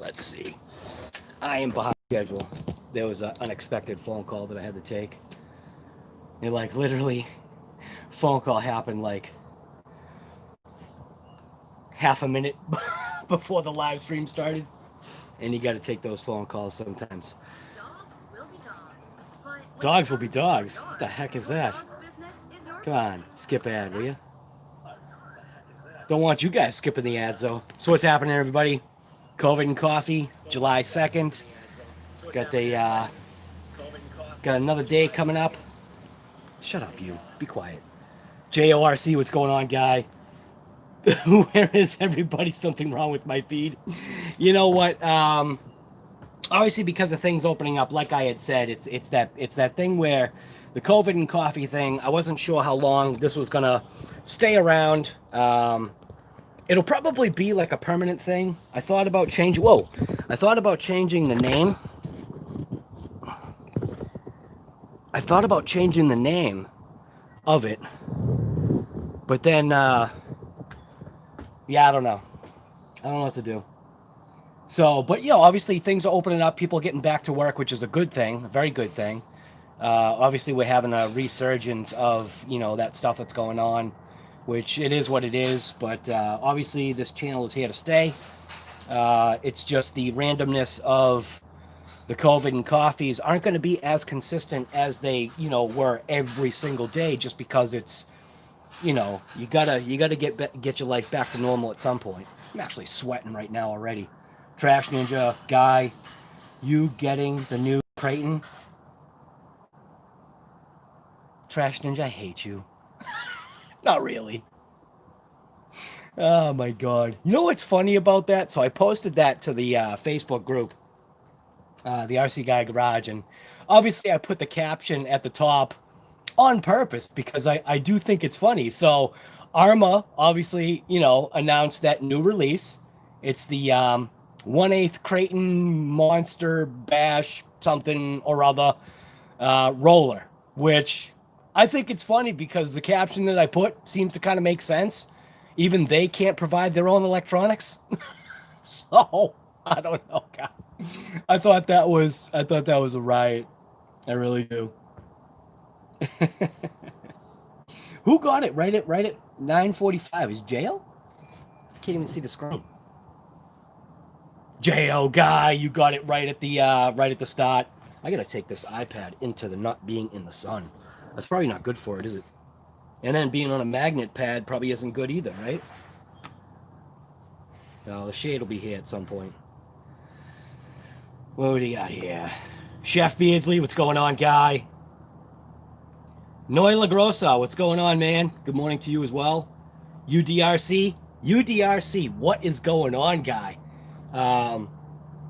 Let's see. I am behind schedule. There was an unexpected phone call that I had to take. And like literally, phone call happened like half a minute before the live stream started. And you got to take those phone calls sometimes. Dogs will be dogs. But dogs will be dogs. What the heck is that? Come on, skip ad, will you? Don't want you guys skipping the ads though. So what's happening, everybody? COVID and Coffee, July 2nd. Got another day coming up. Shut up, you. Be quiet. JORC, what's going on, guy? Where is everybody? Something wrong with my feed. You know what? Obviously, because of things opening up, like I had said, it's that thing where the COVID and Coffee thing. I wasn't sure how long this was gonna stay around. It'll probably be like a permanent thing. I thought about changing. Whoa! I thought about changing the name. I thought about changing the name of it, but then, yeah, I don't know. I don't know what to do. So, but you know, obviously things are opening up. People are getting back to work, which is a good thing, a very good thing. Obviously, we're having a resurgence of that stuff that's going on, which it is what it is. But obviously, this channel is here to stay. It's just the randomness of the COVID and Coffees aren't going to be as consistent as they, were every single day, just because it's, you gotta get your life back to normal at some point. I'm actually sweating right now already. Trash Ninja, Guy, you getting the new Creighton? Trash Ninja, I hate you. Not really. Oh my God. You know what's funny about that? So I posted that to the Facebook group, the RC Guy Garage, and obviously I put the caption at the top on purpose because I do think it's funny. So ARRMA obviously, announced that new release. It's the 1/8 Creighton Monster Bash something or other roller, which I think it's funny because the caption that I put seems to kind of make sense. Even they can't provide their own electronics. So I don't know, God. I thought that was a riot. I really do. Who got it right at 9:45? Is Jail? I can't even see the screen. Jail Guy, you got it right at the start. I gotta take this iPad into the not being in the sun. That's probably not good for it, is it? And then being on a magnet pad probably isn't good either, right? No, the shade will be here at some point. What do you got here? Chef Beardsley, what's going on, Guy? Noy LaGrossa, what's going on, man? Good morning to you as well. UDRC, what is going on, Guy?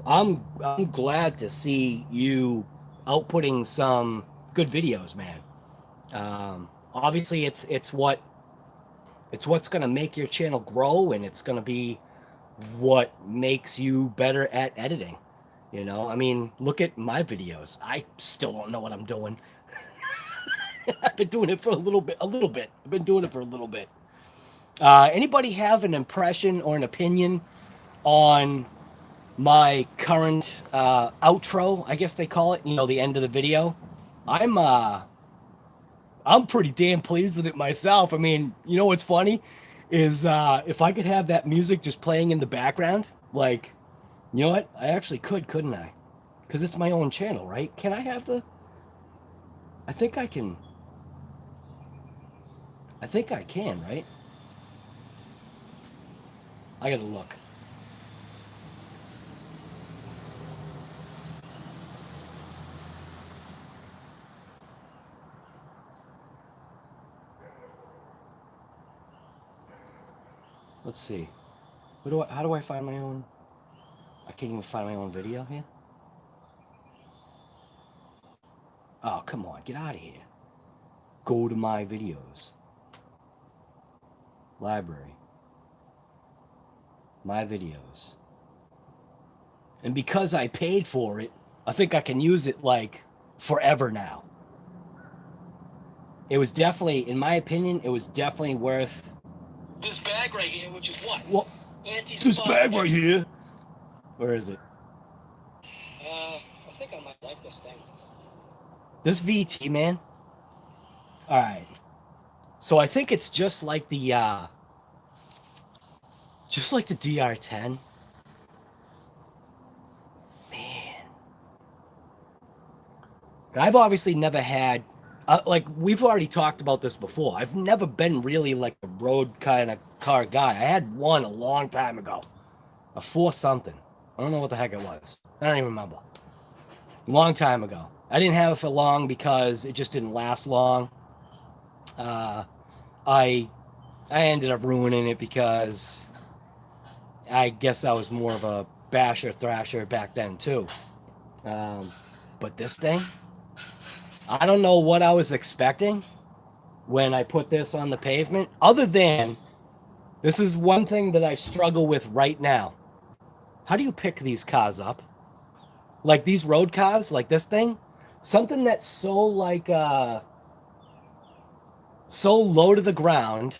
I'm glad to see you outputting some good videos, man. Obviously, it's what's gonna make your channel grow, and it's gonna be what makes you better at editing. You know, I mean, look at my videos. I still don't know what I'm doing. I've been doing it for a little bit. I've been doing it for a little bit. Anybody have an impression or an opinion on my current outro? I guess they call it. You know, the end of the video. I'm pretty damn pleased with it myself. I mean, you know what's funny is if I could have that music just playing in the background, like, you know what? I actually could, couldn't I? Because it's my own channel, right? Can I have the? I think I can. I think I can, right? I gotta look. Let's see. How do I find my own? I can't even find my own video here. Oh, come on, get out of here. Go to my videos. Library. My videos. And because I paid for it, I think I can use it like forever now. It was definitely, in my opinion, it was definitely worth This bag right here, which is what? What? Anti-spot This bag right here. Where is it? I think I might like this thing. This VT, man. All right. So I think it's just like the DR10. Man. I've obviously never had, like, we've already talked about this before. I've never been really like a road kind of car guy. I had one a long time ago. A 4 something. I don't know what the heck it was. I don't even remember. A long time ago. I didn't have it for long because it just didn't last long. I ended up ruining it because I guess I was more of a basher thrasher back then too. But this thing, I don't know what I was expecting when I put this on the pavement, other than this is one thing that I struggle with right now. How do you pick these cars up? Like these road cars, like this thing, something that's so like so low to the ground.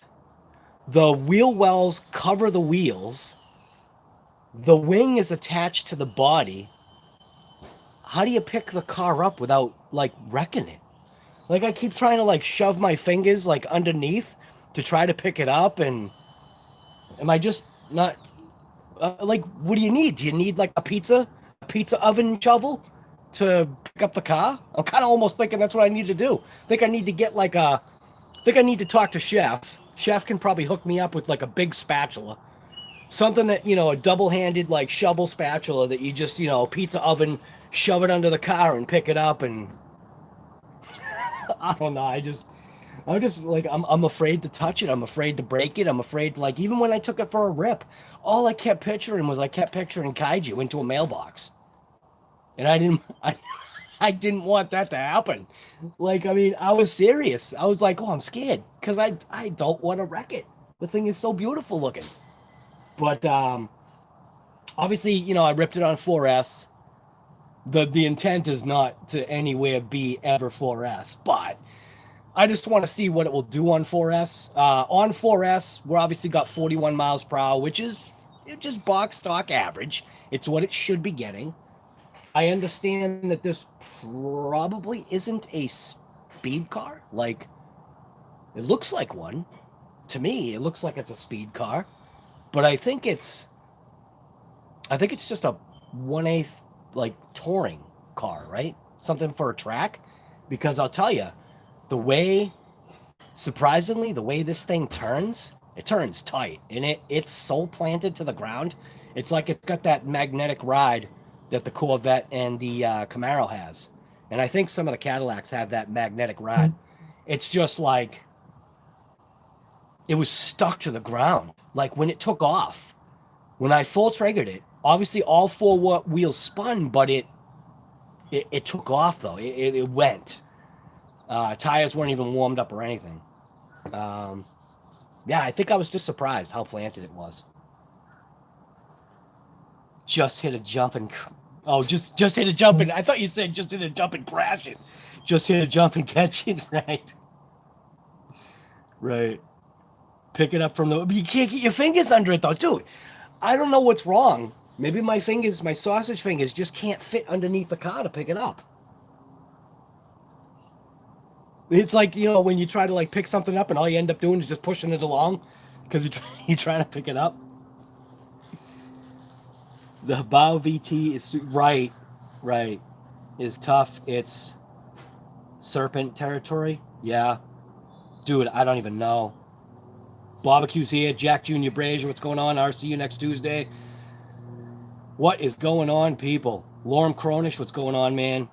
The wheel wells cover the wheels. The wing is attached to the body. How do you pick the car up without like wrecking it? Like I keep trying to like shove my fingers like underneath to try to pick it up, and am I just not like, what do you need? Do you need like a pizza oven shovel to pick up the car? I'm kind of almost thinking that's what I need to do. I think I need to get like a, I think I need to talk to Chef. Chef can probably hook me up with like a big spatula. Something that, you know, a double-handed like shovel spatula that you just, you know, pizza oven, shove it under the car and pick it up, and I don't know, I'm just like, I'm afraid to touch it. I'm afraid to break it. I'm afraid, like, even when I took it for a rip, all I kept picturing was Kaiju into a mailbox. And I didn't want that to happen. Like, I mean, I was serious. I was like, oh, I'm scared because I don't want to wreck it. The thing is so beautiful looking. But obviously, you know, I ripped it on 4S. The intent is not to anywhere be ever 4S, but I just want to see what it will do on 4S. On 4S, we're obviously got 41 miles per hour, which is just box stock average. It's what it should be getting. I understand that this probably isn't a speed car. Like, it looks like one. To me, it looks like it's a speed car. But I think it's just a 1/8 like touring car, right? Something for a track. Because I'll tell you, surprisingly, the way this thing turns, it turns tight, and it's so planted to the ground. It's like it's got that magnetic ride that the Corvette and the Camaro has. And I think some of the Cadillacs have that magnetic ride. It's just like, it was stuck to the ground. Like when it took off, when I full triggered it, Obviously, all 4 wheels spun, but it took off, though. It went. Tires weren't even warmed up or anything. Yeah, I think I was just surprised how planted it was. Just hit a jump and... Oh, just hit a jump and... I thought you said just hit a jump and crash it. Just hit a jump and catch it, right? Right. Pick it up from the... You can't get your fingers under it, though. Dude, I don't know what's wrong. Maybe my fingers, my sausage fingers, just can't fit underneath the car to pick it up. It's like, you know, when you try to, like, pick something up and all you end up doing is just pushing it along because you're trying to pick it up. The HoBao VT is... Right. Is tough. It's serpent territory. Yeah. Dude, I don't even know. Barbecue's here. Jack Jr. Brazier, what's going on? I'll see you next Tuesday. What is going on, people? Lorem Cronish, what's going on, man?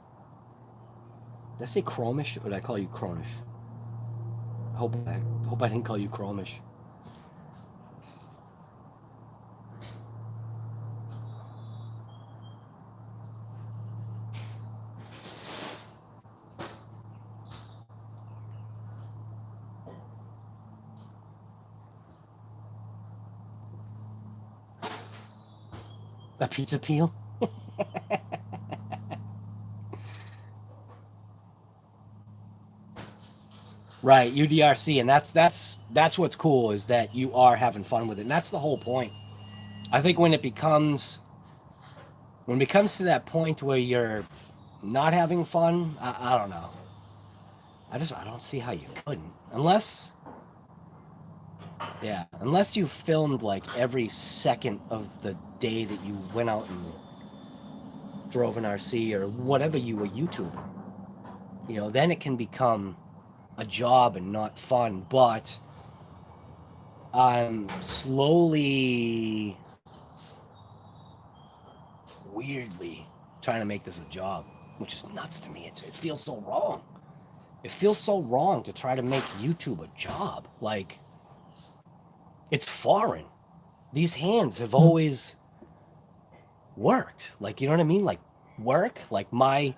Did I say Chromish, or did I call you Cronish? I hope I didn't call you Chromish. A pizza peel? Right, UDRC, and that's what's cool, is that you are having fun with it, and that's the whole point. I think when it becomes to that point where you're not having fun, I don't know. I don't see how you couldn't, unless you filmed like every second of the day that you went out and drove an RC or whatever you were YouTubing. You know, then it can become a job and not fun, but I'm slowly, weirdly trying to make this a job, which is nuts to me. It feels so wrong. It feels so wrong to try to make YouTube a job. Like, it's foreign. These hands have always worked. Like, you know what I mean? Like, work. Like, my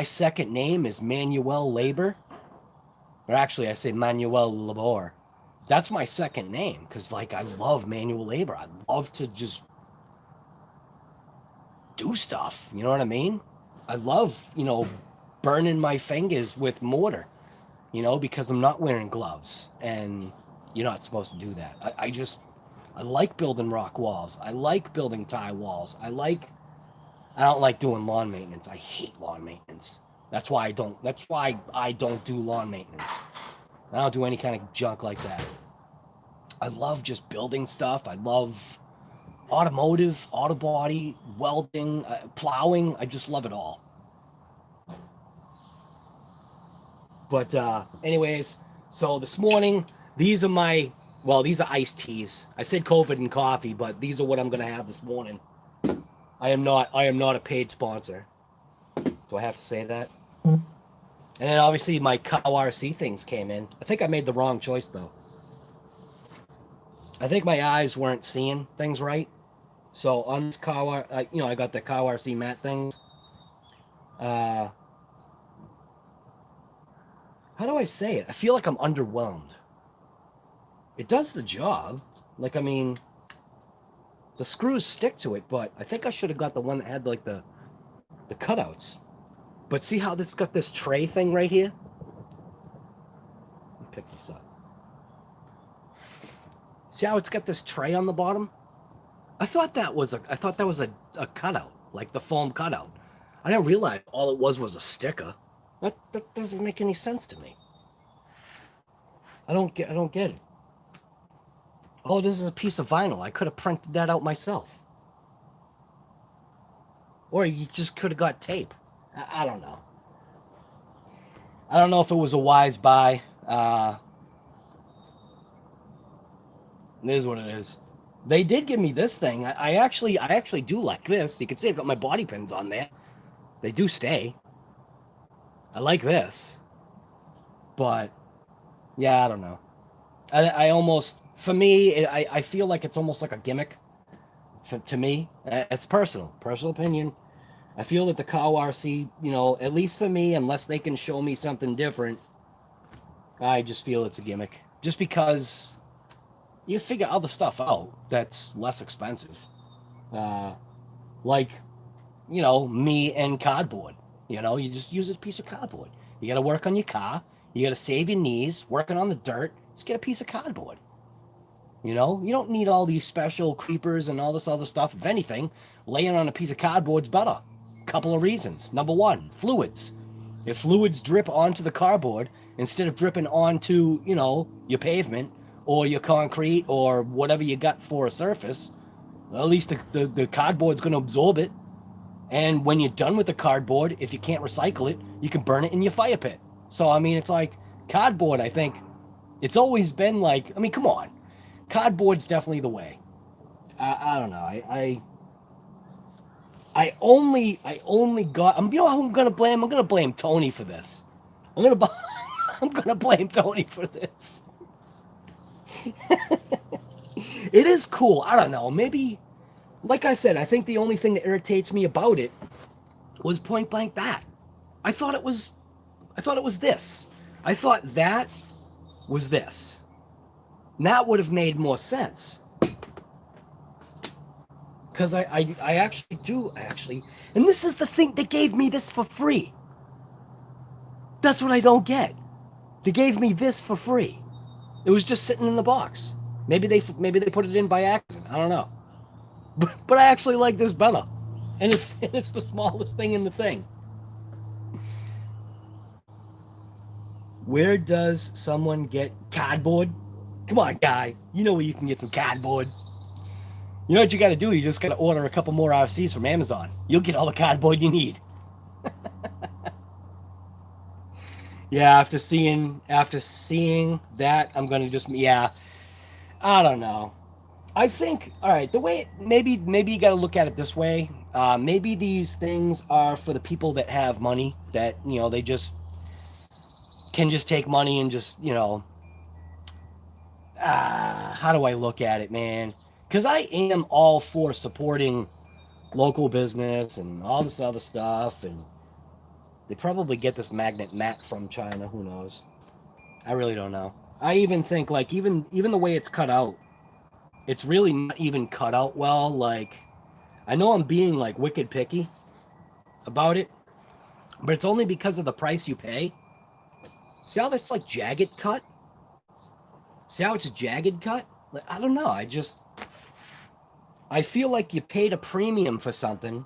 second name is Manuel Labor. Or actually, I say Manuel Labor. That's my second name, because, like, I love manual labor. I love to just do stuff. You know what I mean? I love, you know, burning my fingers with mortar, you know, because I'm not wearing gloves. And you're not supposed to do that. I like building rock walls. I like building tie walls. I don't like doing lawn maintenance. I hate lawn maintenance. That's why I don't do lawn maintenance. I don't do any kind of junk like that. I love just building stuff. I love automotive, auto body, welding, plowing. I just love it all. But anyways, so this morning, these are iced teas. I said COVID and coffee, but these are what I'm gonna have this morning. I am not a paid sponsor. Do I have to say that? And then obviously my cow RC things came in. I think I made the wrong choice though. I think my eyes weren't seeing things right. So on this cow, you know, I got the cow RC mat things. How do I say it? I feel like I'm underwhelmed. It does the job. Like, I mean, the screws stick to it, but I think I should have got the one that had like the cutouts. But see how this got this tray thing right here? Let me pick this up. See how it's got this tray on the bottom? I thought that was a cutout, like the foam cutout. I didn't realize all it was a sticker. That doesn't make any sense to me. I don't get it. Oh, this is a piece of vinyl. I could have printed that out myself. Or you just could have got tape. I don't know. I don't know if it was a wise buy. It is what it is. They did give me this thing. I actually do like this. You can see I've got my body pins on there. They do stay. I like this. But, yeah, I don't know. I almost, for me, I feel like it's almost like a gimmick. To me, it's personal opinion. I feel that the cow RC, you know, at least for me, unless they can show me something different, I just feel it's a gimmick. Just because you figure other stuff out that's less expensive. Like, you know, me and cardboard. You know, you just use this piece of cardboard. You got to work on your car. You got to save your knees, working on the dirt. Just get a piece of cardboard. You know, you don't need all these special creepers and all this other stuff. If anything, laying on a piece of cardboard's better. Couple of reasons. Number one, fluids. If fluids drip onto the cardboard instead of dripping onto, you know, your pavement or your concrete or whatever you got for a surface, well, at least the cardboard's going to absorb it. And when you're done with the cardboard, if you can't recycle it, you can burn it in your fire pit. So, I mean, it's like cardboard, I think, it's always been like, I mean, come on. Cardboard's definitely the way. I don't know. I only got. You know who I'm gonna blame? I'm gonna blame Tony for this. I'm gonna blame Tony for this. It is cool. I don't know. Maybe, like I said, I think the only thing that irritates me about it was point blank that. I thought it was this. I thought that was this. And that would have made more sense. Because I actually do, and this is the thing, they gave me this for free. That's what I don't get. They gave me this for free. It was just sitting in the box. Maybe they put it in by accident. I don't know. But I actually like this better. And it's the smallest thing in the thing. Where does someone get cardboard? Come on, guy. You know where you can get some cardboard. You know what you got to do? You just got to order a couple more RCs from Amazon. You'll get all the cardboard you need. Yeah, after seeing that, I'm going to just, yeah, I don't know. I think, all right, the way, maybe you got to look at it this way. Maybe these things are for the people that have money, that, you know, they just can just take money and just, you know, how do I look at it, man? Because I am all for supporting local business and all this other stuff, and they probably get this magnet mat from China. Who knows? I really don't know. I even think, like, even the way it's cut out, it's really not even cut out well. Like, I know I'm being, like, wicked picky about it, but it's only because of the price you pay. See how that's, like, jagged cut? See how it's jagged cut? Like, I don't know. I feel like you paid a premium for something.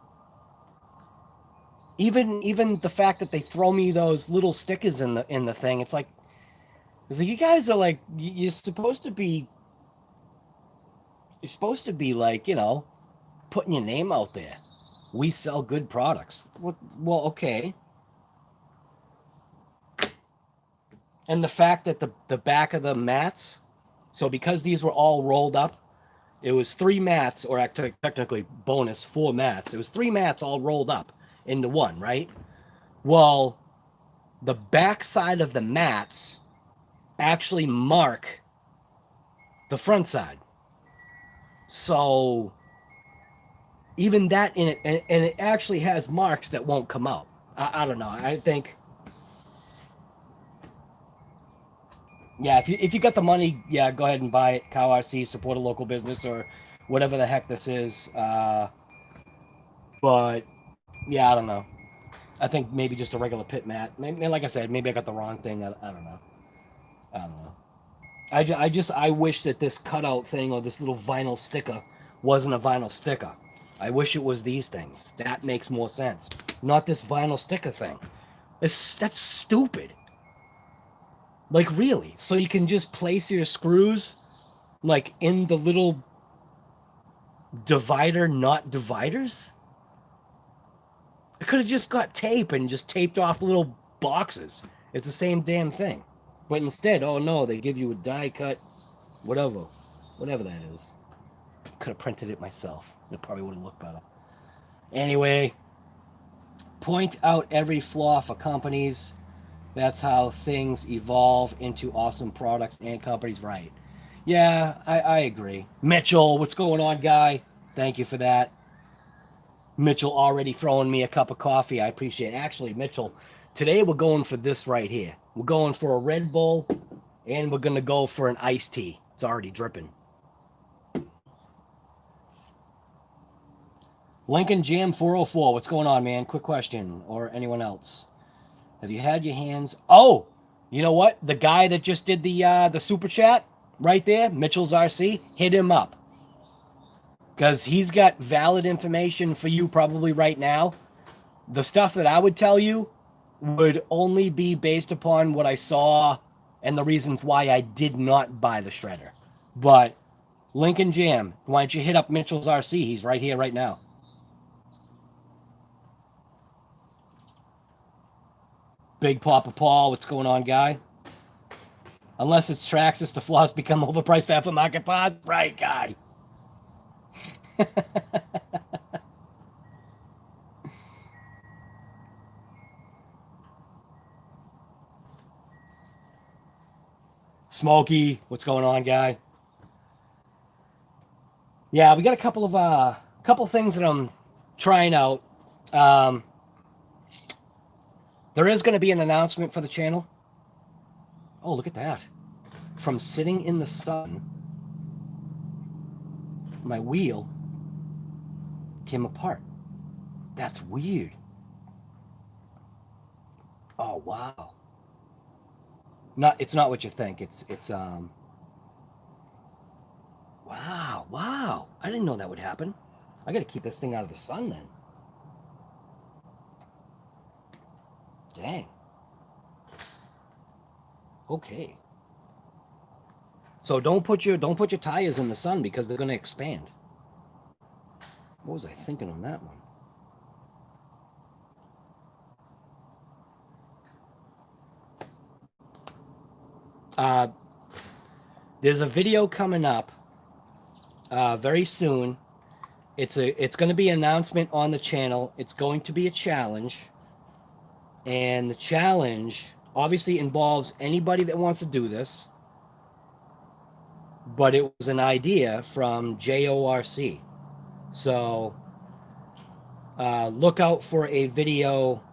Even the fact that they throw me those little stickers in the thing, it's like you guys are like, you're supposed to be like, you know, putting your name out there. We sell good products. Well, okay. And the fact that the back of the mats, so because these were all rolled up, it was 3 mats, or technically bonus 4 mats. It was 3 mats all rolled up into one, right? Well, the back side of the mats actually mark the front side. So even that in it, and it actually has marks that won't come out. I don't know. I think, yeah, if you got the money, yeah, go ahead and buy it. Cow RC, support a local business or whatever the heck this is. But yeah, I don't know. I think maybe just a regular pit mat. Maybe, like I said, maybe I got the wrong thing. I don't know. I don't know. I wish that this cutout thing or this little vinyl sticker wasn't a vinyl sticker. I wish it was these things. That makes more sense. Not this vinyl sticker thing. That's stupid. Like, really? So you can just place your screws, like, in the little divider, not dividers? I could have just got tape and just taped off little boxes. It's the same damn thing. But instead, oh no, they give you a die cut, whatever that is. Could have printed it myself. It probably would have looked better. Anyway, point out every flaw for companies. That's how things evolve into awesome products and companies, right? Yeah, I agree. Mitchell, what's going on, guy? Thank you for that. Mitchell already throwing me a cup of coffee. I appreciate it. Actually, Mitchell, today we're going for this right here. We're going for a Red Bull, and we're going to go for an iced tea. It's already dripping. Lincoln Jam 404. What's going on, man? Quick question. Or anyone else. Have you had your hands... Oh! You know what? The guy that just did the super chat right there, Mitchell's RC, hit him up. Because he's got valid information for you probably right now. The stuff that I would tell you would only be based upon what I saw and the reasons why I did not buy the shredder. But Lincoln Jam, why don't you hit up Mitchell's RC? He's right here right now. Big Papa Paul, what's going on, guy? Unless it's Traxxas, the flaws become overpriced after market pod. Right, guy. Smokey, what's going on, guy? Yeah, we got a couple of things that I'm trying out. There is going to be an announcement for the channel. Oh, look at that. From sitting in the sun, my wheel came apart. That's weird. Oh, wow. It's not what you think. It's wow. I didn't know that would happen. I got to keep this thing out of the sun then. Dang. Okay. So don't put your tires in the sun because they're going to expand. What was I thinking on that one? There's a video coming up very soon. It's going to be an announcement on the channel. It's going to be a challenge. And the challenge obviously involves anybody that wants to do this. But it was an idea from JORC. So look out for a video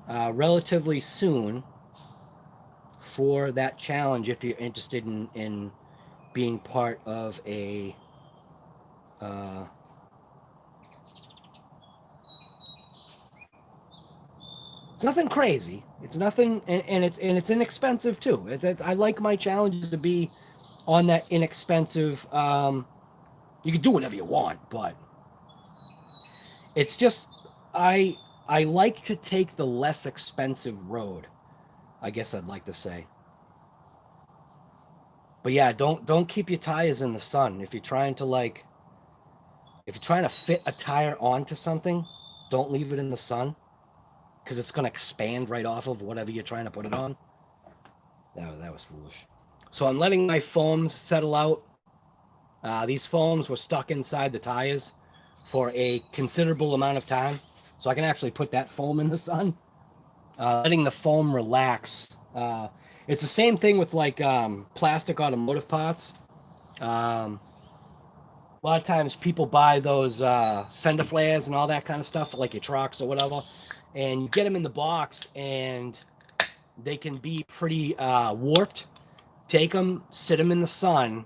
relatively soon for that challenge if you're interested in being part of a it's nothing crazy. It's nothing, and it's inexpensive too. I like my challenges to be on that inexpensive. You can do whatever you want, but it's just I like to take the less expensive road. I guess I'd like to say. But yeah, don't keep your tires in the sun if you're trying to fit a tire onto something. Don't leave it in the sun because it's going to expand right off of whatever you're trying to put it on. That was foolish. So I'm letting my foams settle out. These foams were stuck inside the tires for a considerable amount of time. So I can actually put that foam in the sun. Letting the foam relax. It's the same thing with like plastic automotive parts. A lot of times people buy those fender flares and all that kind of stuff for like your trucks or whatever. And you get them in the box and they can be pretty warped. Take them, sit them in the sun.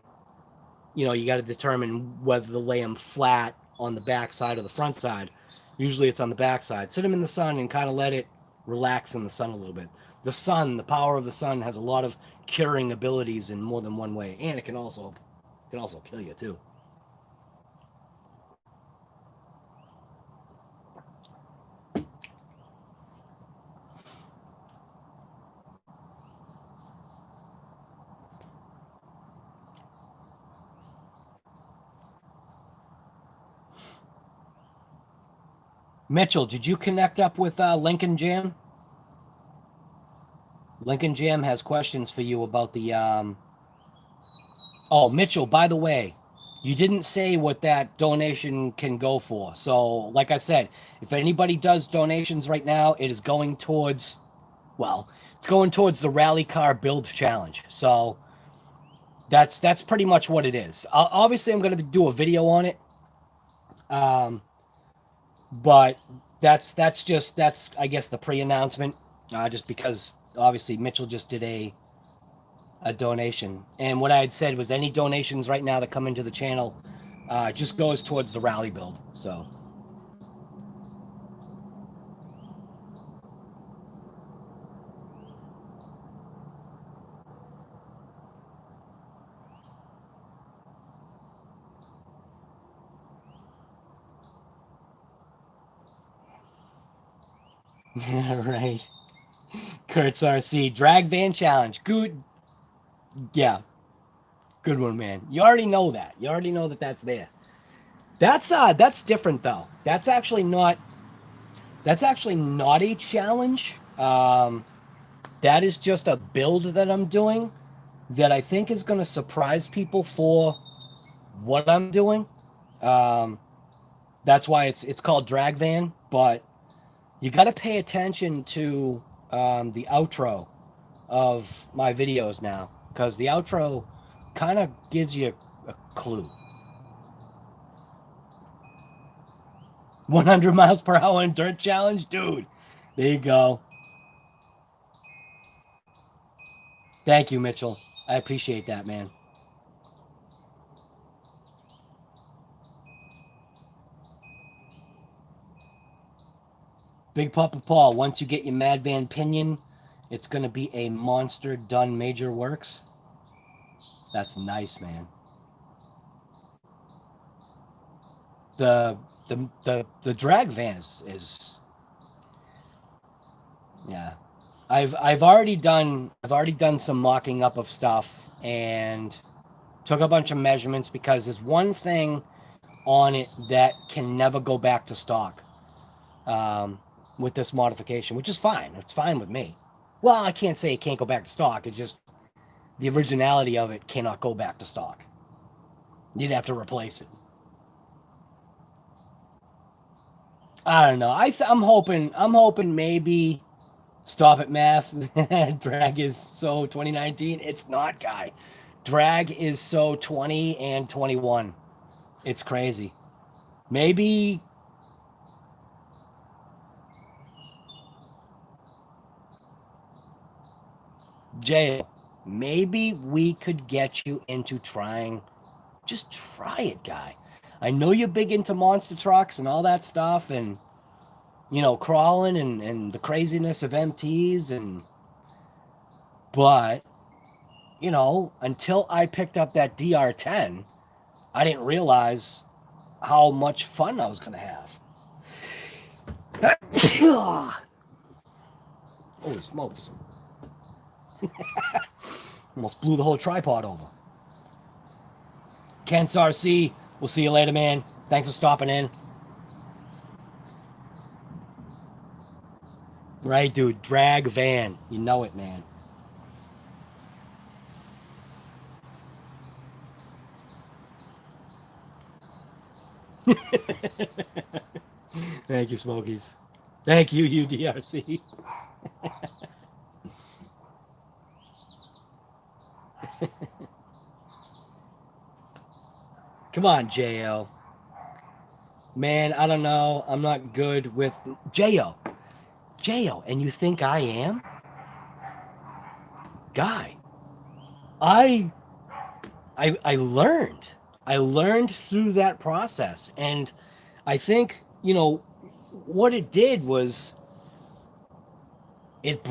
You know, you got to determine whether to lay them flat on the back side or the front side. Usually it's on the back side. Sit them in the sun and kind of let it relax in the sun a little bit. The sun, the power of the sun has a lot of curing abilities in more than one way. And it can also kill you too. Mitchell, did you connect up with Lincoln Jam? Lincoln Jam has questions for you about the... Oh, Mitchell, by the way, you didn't say what that donation can go for. So, like I said, if anybody does donations right now, it is going towards... Well, it's going towards the Rally Car Build Challenge. So, that's pretty much what it is. Obviously, I'm going to do a video on it. But that's I guess the pre-announcement, just because obviously Mitchell just did a donation, and what I had said was any donations right now that come into the channel just goes towards the rally build. So. Yeah, right. Kurt's RC drag van challenge. Good. Yeah. Good one, man. You already know that. You already know that that's there. That's different though. That's actually not a challenge. That is just a build that I'm doing that I think is going to surprise people for what I'm doing. That's why it's called drag van, but you got to pay attention to the outro of my videos now, because the outro kind of gives you a clue. 100 miles per hour in dirt challenge, dude. There you go. Thank you, Mitchell. I appreciate that, man. Big Papa Paul, once you get your Mad Van Pinion, it's going to be a monster done major works. That's nice, man. The drag van is yeah. I've already done some mocking up of stuff and took a bunch of measurements, because there's one thing on it that can never go back to stock with this modification, which is fine. It's fine with me. Well, I can't say it can't go back to stock. It's just the originality of it cannot go back to stock. You'd have to replace it. I don't know. I'm hoping maybe Stop it, Math. Drag is so 2019. It's not, guy. Drag is so 20 and 21. It's crazy. Maybe Jay, maybe we could get you into trying. Just try it, guy. I know you're big into monster trucks and all that stuff, and you know, crawling and the craziness of MTs, but you know, until I picked up that DR10, I didn't realize how much fun I was gonna have. Holy smokes. Almost blew the whole tripod over. Kent's RC, we'll see you later, man. Thanks for stopping in. Right, dude. Drag van. You know it, man. Thank you, Smokies. Thank you, UDRC. Come on, J.O. Man, I don't know. I'm not good with J.O. J.O. And you think I am? Guy, I learned. I learned through that process. And I think, you know, what it did was it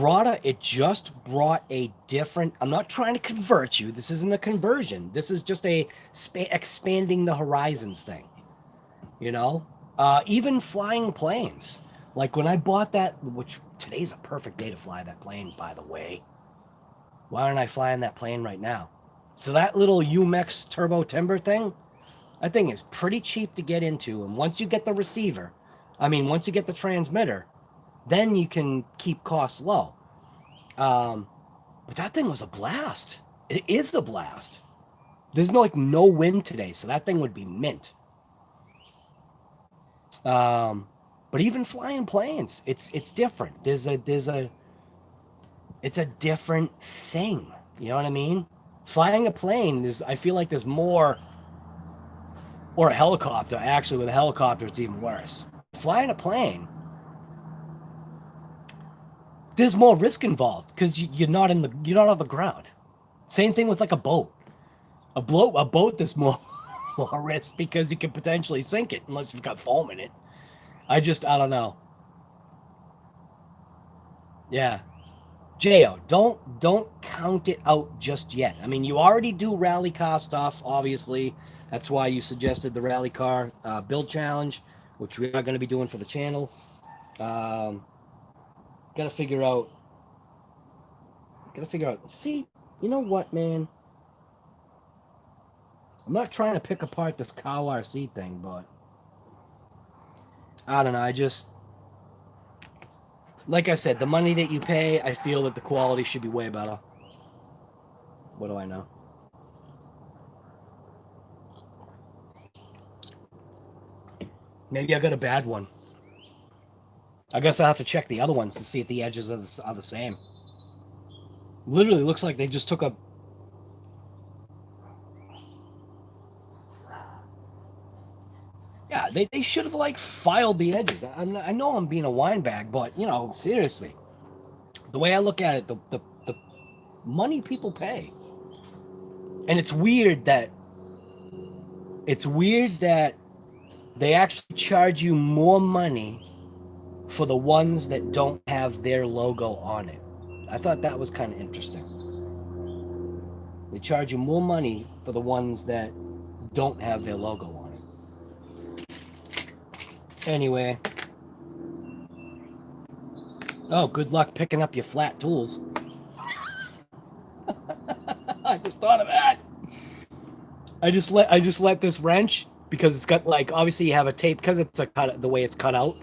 just brought a different, I'm not trying to convert you. This isn't a conversion. This is just a expanding the horizons thing. You know, even flying planes. Like when I bought that, which today's a perfect day to fly that plane, by the way. Why aren't I flying that plane right now? So that little UMX Turbo Timber thing, I think is pretty cheap to get into. And once you get the receiver, once you get the transmitter, then you can keep costs low. But that thing was a blast. It is a blast. There's no wind today, so that thing would be mint. But even flying planes, it's different. It's a different thing. You know what I mean? Flying a plane I feel like there's more or a helicopter. Actually, with a helicopter, it's even worse. Flying a plane, there's more risk involved because you're not on the ground. Same thing with like a boat. A boat, there's more risk because you can potentially sink it unless you've got foam in it. I don't know. Yeah. Jo, don't count it out just yet. I mean, you already do rally car stuff, obviously. That's why you suggested the rally car build challenge, which we are going to be doing for the channel. Gotta figure out. See, you know what, man? I'm not trying to pick apart this cow RC thing, but I don't know. I just, like I said, the money that you pay, I feel that the quality should be way better. What do I know? Maybe I got a bad one. I guess I'll have to check the other ones to see if the edges are the same. Literally looks like they just took a... Yeah, they should have, like, filed the edges. I know I'm being a wine bag, but, you know, seriously. The way I look at it, the money people pay. And it's weird that they actually charge you more money for the ones that don't have their logo on it. I thought that was kind of interesting. They charge you more money for the ones that don't have their logo on it. Anyway. Oh, good luck picking up your flat tools. I just thought of that. I just let this wrench, because it's got, like, obviously you have a tape, because it's a cut, the way it's cut out.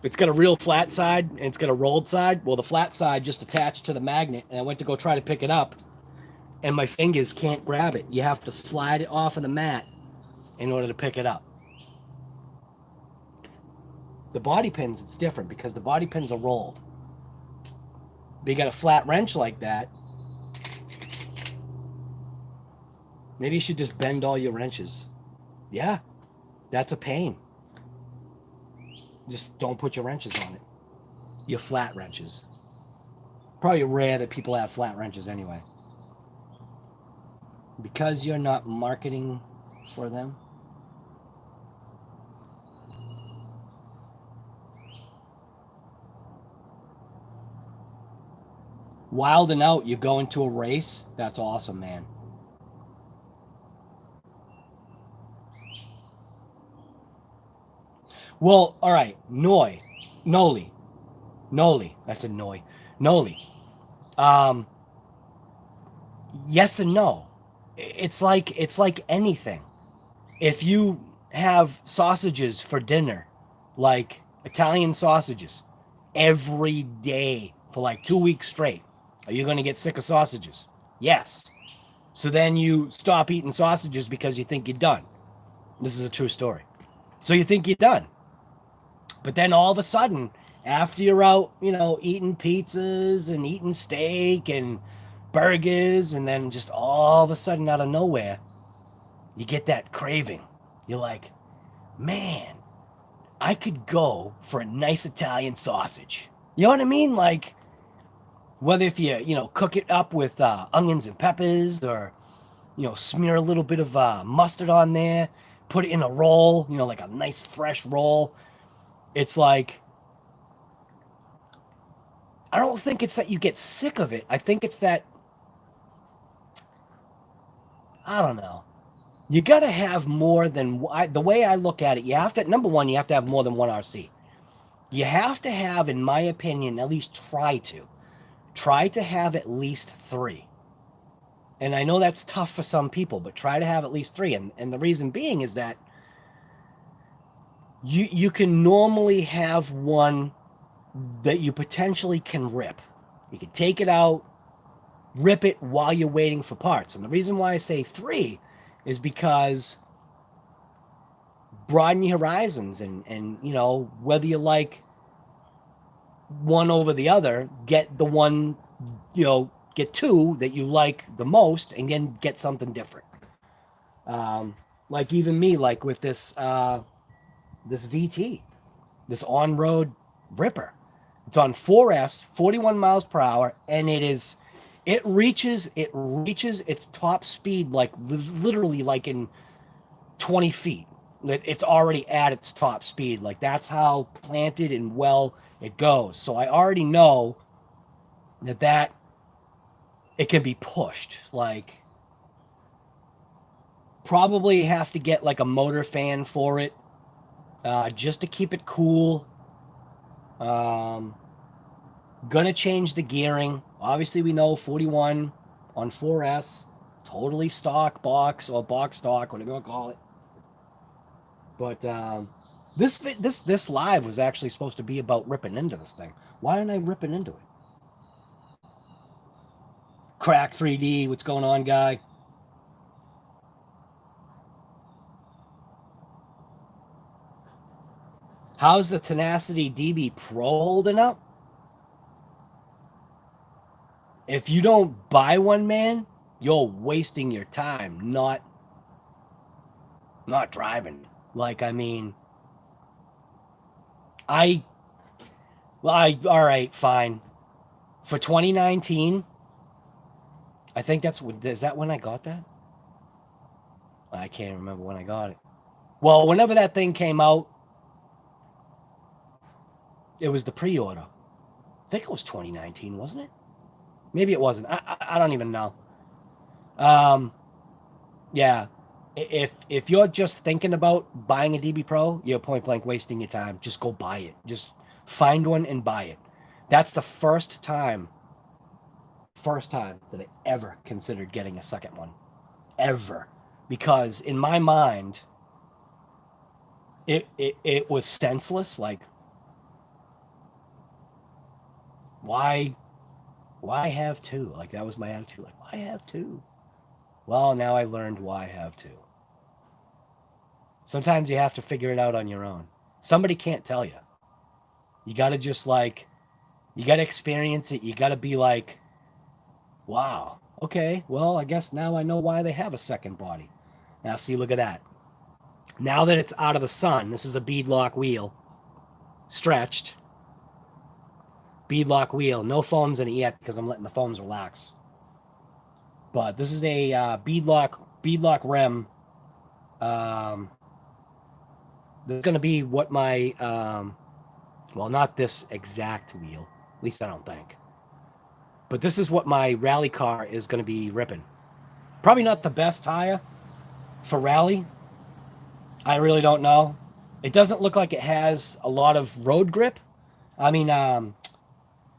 It's got a real flat side and it's got a rolled side. Well, the flat side just attached to the magnet, and I went to go try to pick it up, and my fingers can't grab it. You have to slide it off of the mat in order to pick it up. The body pins, it's different because the body pins are rolled. But you got a flat wrench like that, maybe you should just bend all your wrenches. Yeah, that's a pain. Just don't put your wrenches on it. Your flat wrenches. Probably rare that people have flat wrenches anyway. Because you're not marketing for them. Wild and out, you go into a race. That's awesome, man. Well, all right, Noli. That's a Noi. Noli. Yes and no. It's like anything. If you have sausages for dinner, like Italian sausages, every day for like 2 weeks straight, are you going to get sick of sausages? Yes. So then you stop eating sausages because you think you're done. This is a true story. So you think you're done. But then all of a sudden, after you're out, you know, eating pizzas and eating steak and burgers, and then just all of a sudden out of nowhere, you get that craving. You're like, man, I could go for a nice Italian sausage. You know what I mean? Like, whether if you know, cook it up with onions and peppers, or, you know, smear a little bit of mustard on there, put it in a roll, you know, like a nice fresh roll. It's like, I don't think it's that you get sick of it. I think it's that, I don't know. You got to have more than, the way I look at it, you have to, number one, you have to have more than one RC. You have to have, in my opinion, at least try to have at least 3. And I know that's tough for some people, but try to have at least 3. And the reason being is that you can normally have one that you potentially can rip. You can take it out, rip it while you're waiting for parts. And the reason why I say 3 is because broaden your horizons, and you know, whether you like one over the other, get the one, you know, get 2 that you like the most, and then get something different. Like even me, like with this this VT, this on-road ripper. It's on 4S, 41 miles per hour, and it reaches its top speed like literally like in 20 feet. It's already at its top speed. Like that's how planted and well it goes. So I already know that it can be pushed. Like probably have to get like a motor fan for it, just to keep it cool. Gonna change the gearing. Obviously, we know 41 on 4S, totally stock box or box stock, whatever you want to call it. But this live was actually supposed to be about ripping into this thing. Why aren't I ripping into it? Crack 3D, what's going on, guy? How's the Tenacity DB Pro holding up? If you don't buy one, man, you're wasting your time, not driving. Like, I mean, all right, fine. For 2019, I think is that when I got that? I can't remember when I got it. Well, whenever that thing came out, it was the pre-order. I think it was 2019, wasn't it? Maybe it wasn't. I don't even know. Yeah. If you're just thinking about buying a DB Pro, you're point blank wasting your time. Just go buy it. Just find one and buy it. That's the first time that I ever considered getting a second one. Ever. Because in my mind, it was senseless. Like, why have two? Like, that was my attitude. Like, why have two? Well, now I learned why I have two. Sometimes you have to figure it out on your own. Somebody can't tell you. You got to just like, you got to experience it. You got to be like, wow, okay, well, I guess now I know why they have a second body. Now, see, look at that. Now that it's out of the sun, this is a beadlock wheel, stretched. Beadlock wheel, no foams in it yet because I'm letting the foams relax. But this is a beadlock rim. This is going to be what my, well, not this exact wheel, at least I don't think. But this is what my rally car is going to be ripping. Probably not the best tire for rally. I really don't know. It doesn't look like it has a lot of road grip. I mean,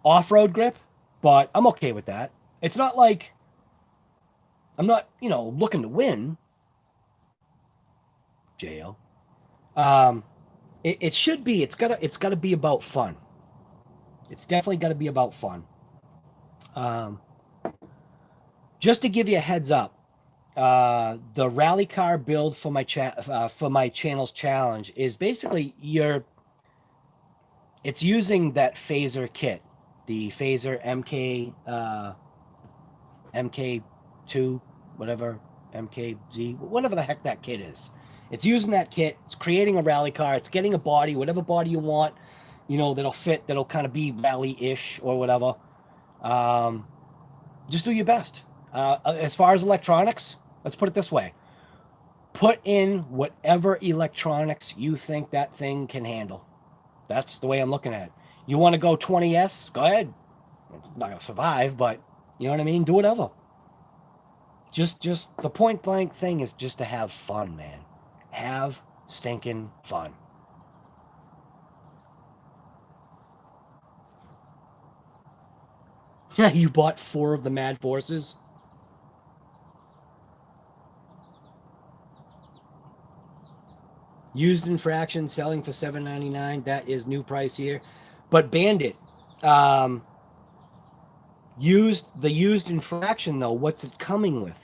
off-road grip, but I'm okay with that. It's not like I'm not, looking to win. JL. It should be. It's gotta be about fun. It's definitely got to be about fun. Just to give you a heads up, the rally car build for my channel's challenge is basically it's using that phaser kit, the phaser MK2, whatever, MKZ, whatever the heck that kit is. It's using that kit. It's creating a rally car. It's getting a body, whatever body you want, that'll fit, that'll kind of be rally-ish or whatever. Just do your best. As far as electronics, let's put it this way. Put in whatever electronics you think that thing can handle. That's the way I'm looking at it. You want to go 20S? Go ahead. It's not going to survive, but you know what I mean? Do whatever. Just the point blank thing is just to have fun, man. Have stinking fun. You bought 4 of the Mad Forces? Used infraction selling for $7.99. That is new price here. But Bandit, used infraction though, what's it coming with?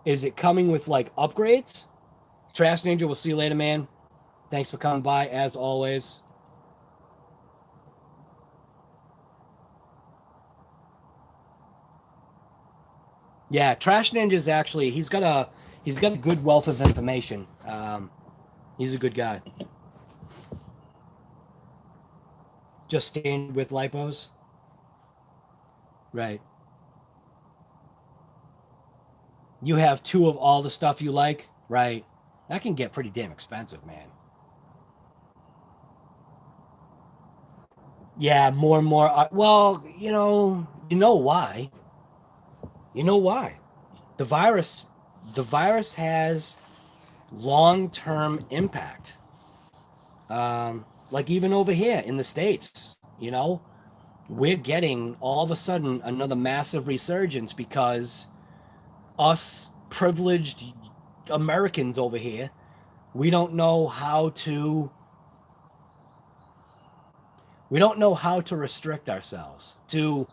Is it coming with like upgrades? Trash Ninja, we'll see you later, man. Thanks for coming by as always. Yeah, Trash Ninja's actually, he's got he's got a good wealth of information. He's a good guy. Just stand with lipos. Right. You have 2 of all the stuff you like, right? That can get pretty damn expensive, man. Yeah, more and more. Well, you know why? You know why? The virus has long-term impact. Like even over here in the States, we're getting all of a sudden another massive resurgence because us privileged Americans over here, we don't know how to restrict ourselves, to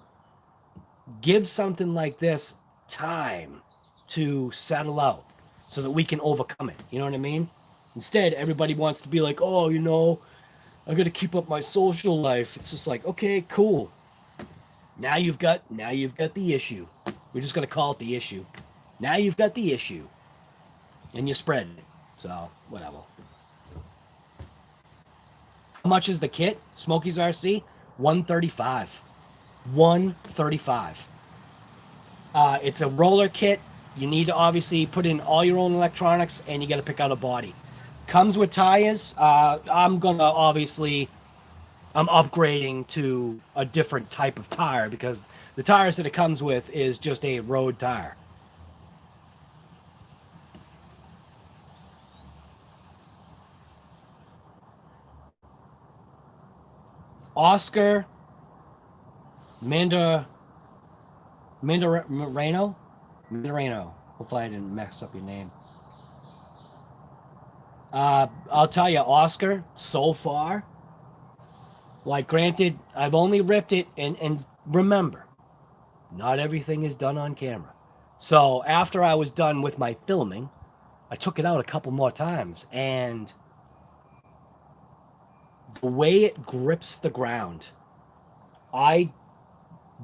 give something like this time to settle out so that we can overcome it. You know what I mean? Instead, everybody wants to be like, oh, I got to keep up my social life. It's just like, okay, cool. Now you've got the issue. We're just gonna call it the issue. Now you've got the issue, and you spread it. So whatever. How much is the kit? Smokey's RC, $135. $135. It's a roller kit. You need to obviously put in all your own electronics, and you got to pick out a body. Comes with tires. I'm upgrading to a different type of tire because the tires that it comes with is just a road tire. Oscar Mandarino. Hopefully I didn't mess up your name. I'll tell you, Oscar, so far, like, granted, I've only ripped it, and remember, not everything is done on camera. So after I was done with my filming, I took it out a couple more times, and the way it grips the ground,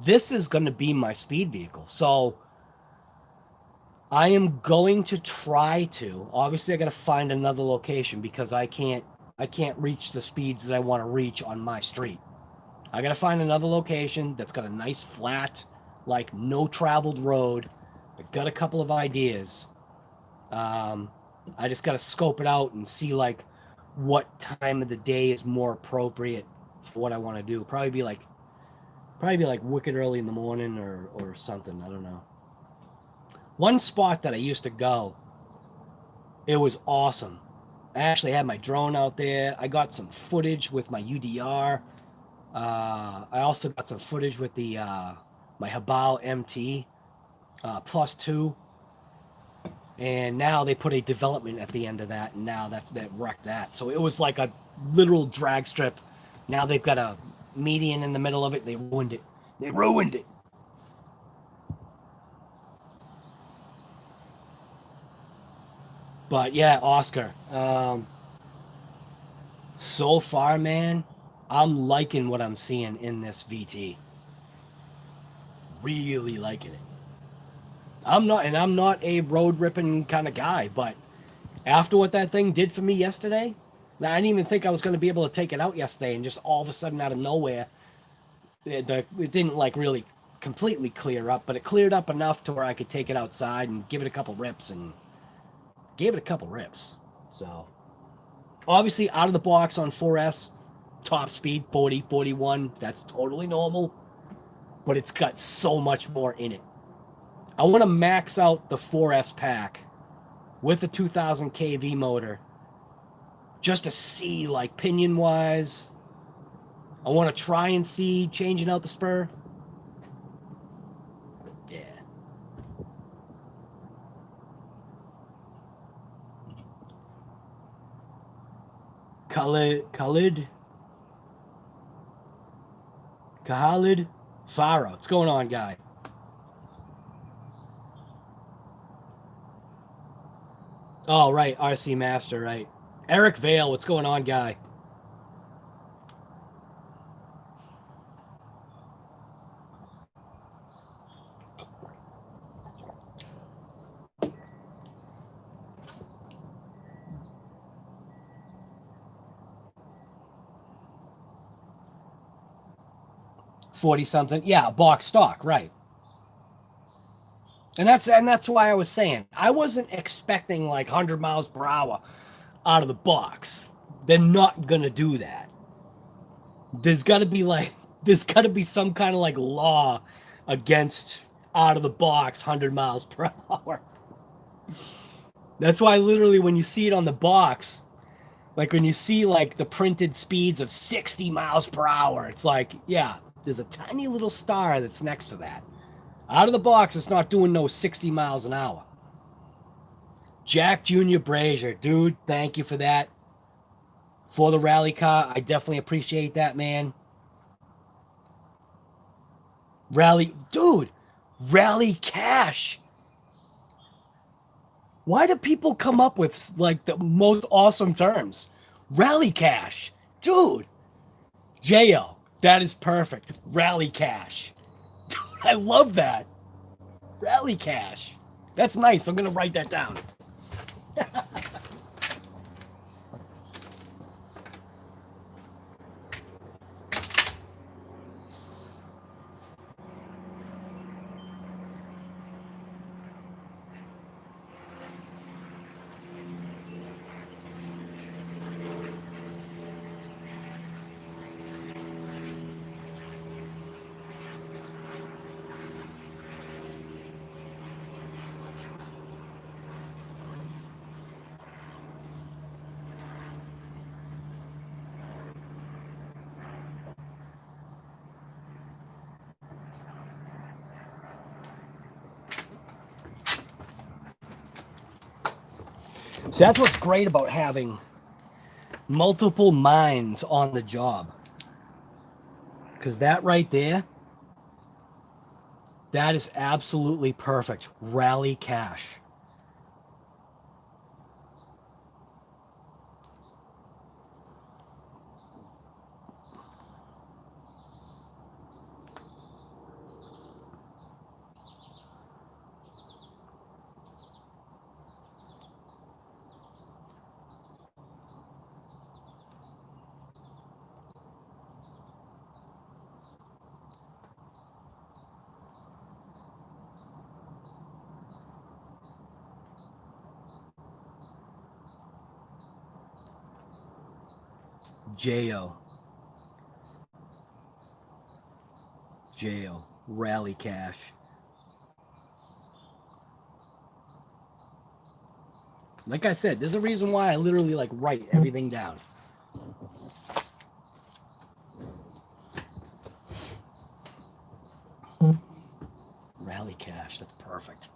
this is going to be my speed vehicle. So I am going to try to, obviously I got to find another location because I can't reach the speeds that I want to reach on my street. I got to find another location that's got a nice flat, like no traveled road. I got a couple of ideas. I just got to scope it out and see like what time of the day is more appropriate for what I want to do. Probably be like wicked early in the morning or something. I don't know. One spot that I used to go, it was awesome. I actually had my drone out there. I got some footage with my UDR. I also got some footage with the my HoBao MT +2. And now they put a development at the end of that, and now that wrecked that. So it was like a literal drag strip. Now they've got a median in the middle of it. They ruined it. They ruined it. But yeah, Oscar. So far, man, I'm liking what I'm seeing in this VT. Really liking it. I'm not a road ripping kind of guy, but after what that thing did for me yesterday, I didn't even think I was going to be able to take it out yesterday, and just all of a sudden out of nowhere, it didn't like really completely clear up, but it cleared up enough to where I could take it outside and give it a couple rips, and gave it a couple rips. So obviously out of the box on 4S, top speed 40, 41, that's totally normal, but it's got so much more in it. I want to max out the 4S pack with a 2000 kV motor just to see, like, pinion wise. I want to try and see changing out the spur. Yeah. Khalid Farah. What's going on, guy? Oh, right. RC Master, right. Eric Vale. What's going on, guy? 40 something. Yeah, box stock, right. And that's why I was saying I wasn't expecting like 100 miles per hour out of the box. They're not gonna do that. There's gotta be some kind of like law against out of the box 100 miles per hour. That's why literally when you see it on the box, like when you see like the printed speeds of 60 miles per hour, it's like, yeah, there's a tiny little star that's next to that. Out of the box, it's not doing no 60 miles an hour. Jack Jr. Brazier, dude, thank you for that. For the rally car, I definitely appreciate that, man. Rally, dude, Rally Cash. Why do people come up with like the most awesome terms? Rally Cash, dude. J.O., that is perfect. Rally Cash. Dude, I love that. Rally Cash. That's nice. I'm going to write that down. So that's what's great about having multiple minds on the job. Because that right there, that is absolutely perfect. Rally Cash. J.O. J.O. Rally Cash. Like I said, there's a reason why I literally like write everything down. Rally Cash, that's perfect.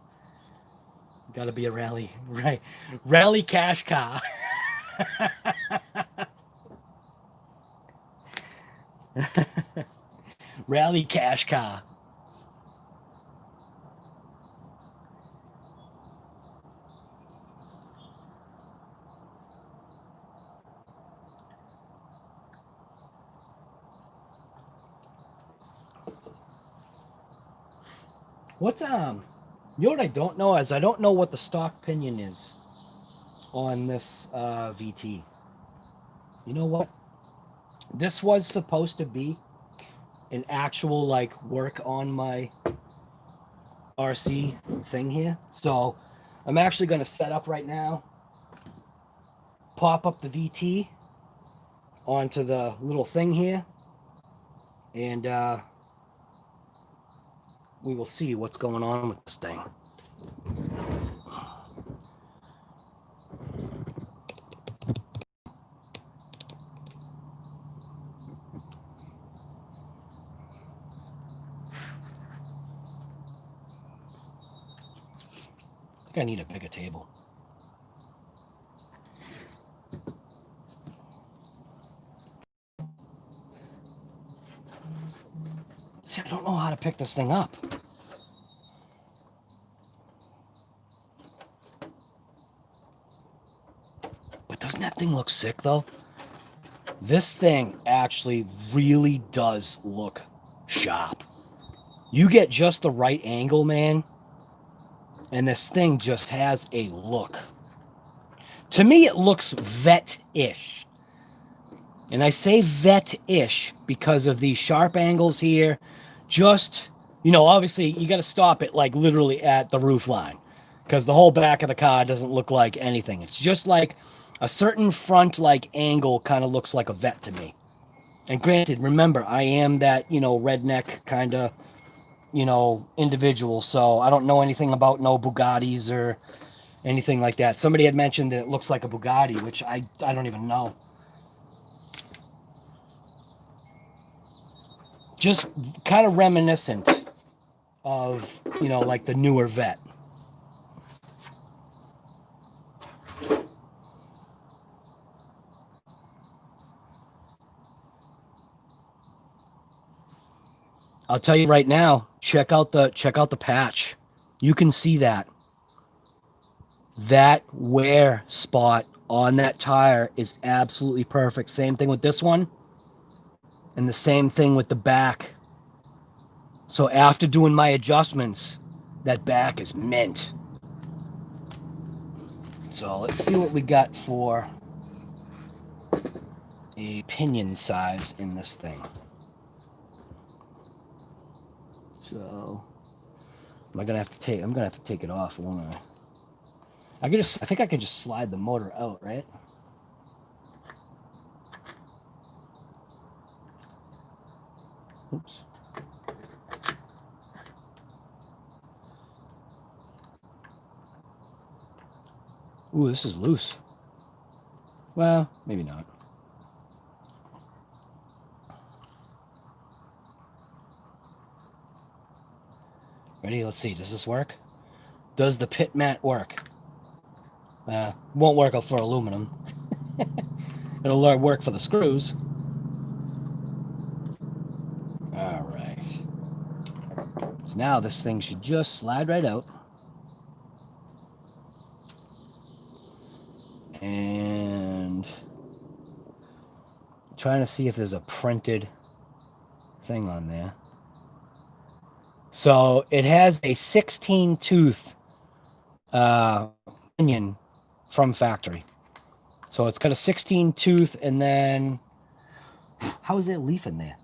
Got to be a rally, right? Rally Cash car. Rally Cash car. What's you know what I don't know is I don't know what the stock pinion is on this VT. You know what? This was supposed to be an actual like work on my RC thing here. So I'm actually going to set up right now, pop up the VT onto the little thing here, and we will see what's going on with this thing. I think I need a bigger table. See, I don't know how to pick this thing up. But doesn't that thing look sick, though? This thing actually really does look sharp. You get just the right angle, man, and this thing just has a look. To me, it looks vet-ish. And I say vet-ish because of these sharp angles here, just, you know, obviously you got to stop it like literally at the roof line, because the whole back of the car doesn't look like anything. It's just like a certain front like angle kind of looks like a vet to me. And granted, remember, I am that, you know, redneck kind of, you know, individual, so I don't know anything about no Bugattis or anything like that. Somebody had mentioned that it looks like a Bugatti, which I don't even know. Just kind of reminiscent of, you know, like the newer vet. I'll tell you right now, check out the patch. You can see that. That wear spot on that tire is absolutely perfect. Same thing with this one. And the same thing with the back. So after doing my adjustments, that back is mint. So let's see what we got for a pinion size in this thing. So I'm gonna have to take it off, won't I? I think I can just slide the motor out, right? Oops. Ooh, this is loose. Well, maybe not. Ready? Let's see. Does this work? Does the pit mat work? Won't work for aluminum. It'll work for the screws. All right. So now this thing should just slide right out. And trying to see if there's a printed thing on there. So it has a 16 tooth pinion from factory. So it's got a 16 tooth, and then how is there a leaf in there?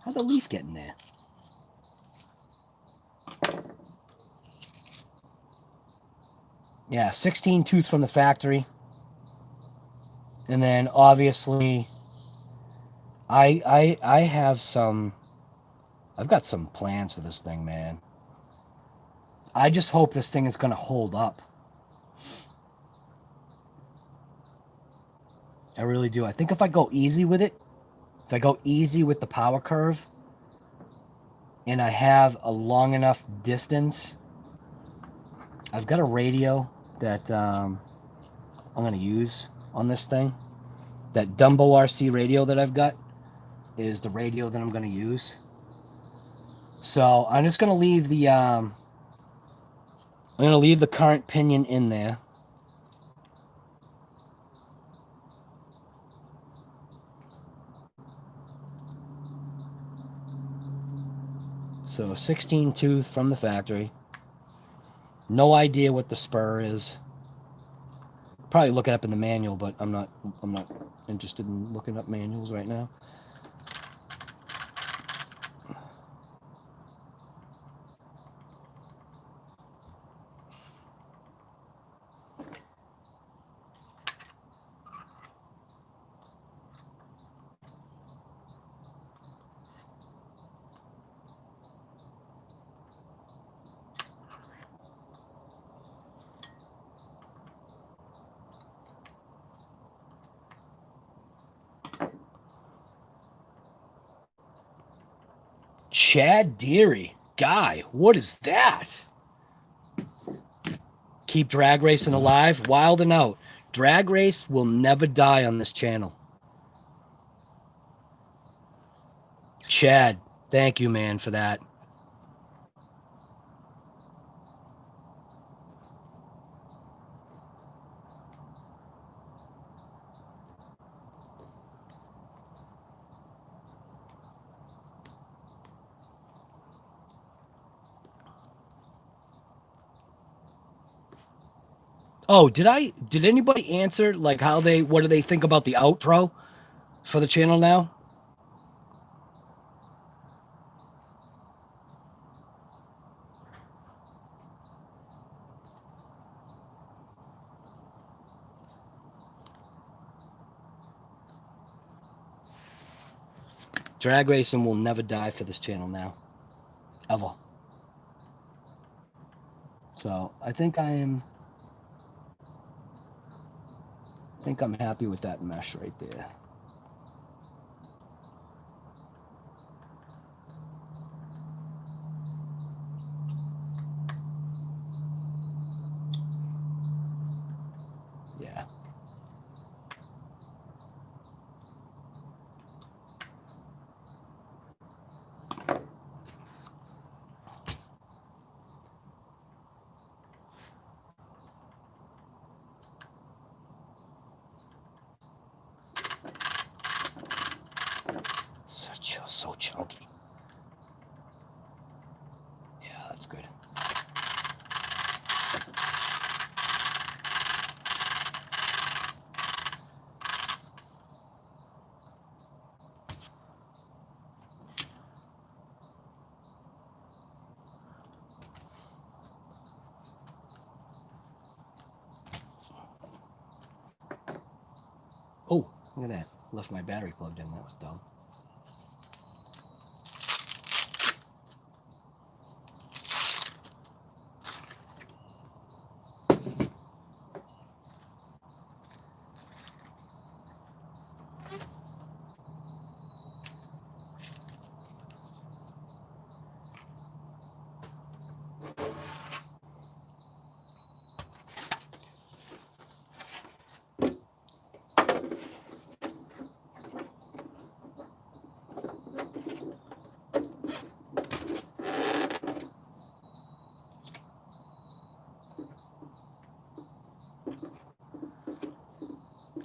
How'd the leaf get in there? Yeah, 16 tooth from the factory. And then obviously I have some, I've got some plans for this thing, man. I just hope this thing is going to hold up. I really do. I think if I go easy with it, if I go easy with the power curve, and I have a long enough distance, I've got a radio that I'm going to use on this thing. That Dumbo RC radio that I've got is the radio that I'm going to use. So I'm just going to leave the current pinion in there. So 16 tooth from the factory. No idea what the spur is. Probably look it up in the manual, but I'm not interested in looking up manuals right now. Chad Deary. Guy, what is that? Keep drag racing alive, wild and out. Drag race will never die on this channel. Chad, thank you, man, for that. Oh, did anybody answer like what do they think about the outro for the channel now? Drag racing will never die for this channel now. Ever. So I think I'm happy with that mesh right there. Yeah. So chunky. Yeah, that's good. Oh, look at that. Left my battery plugged in. That was dumb.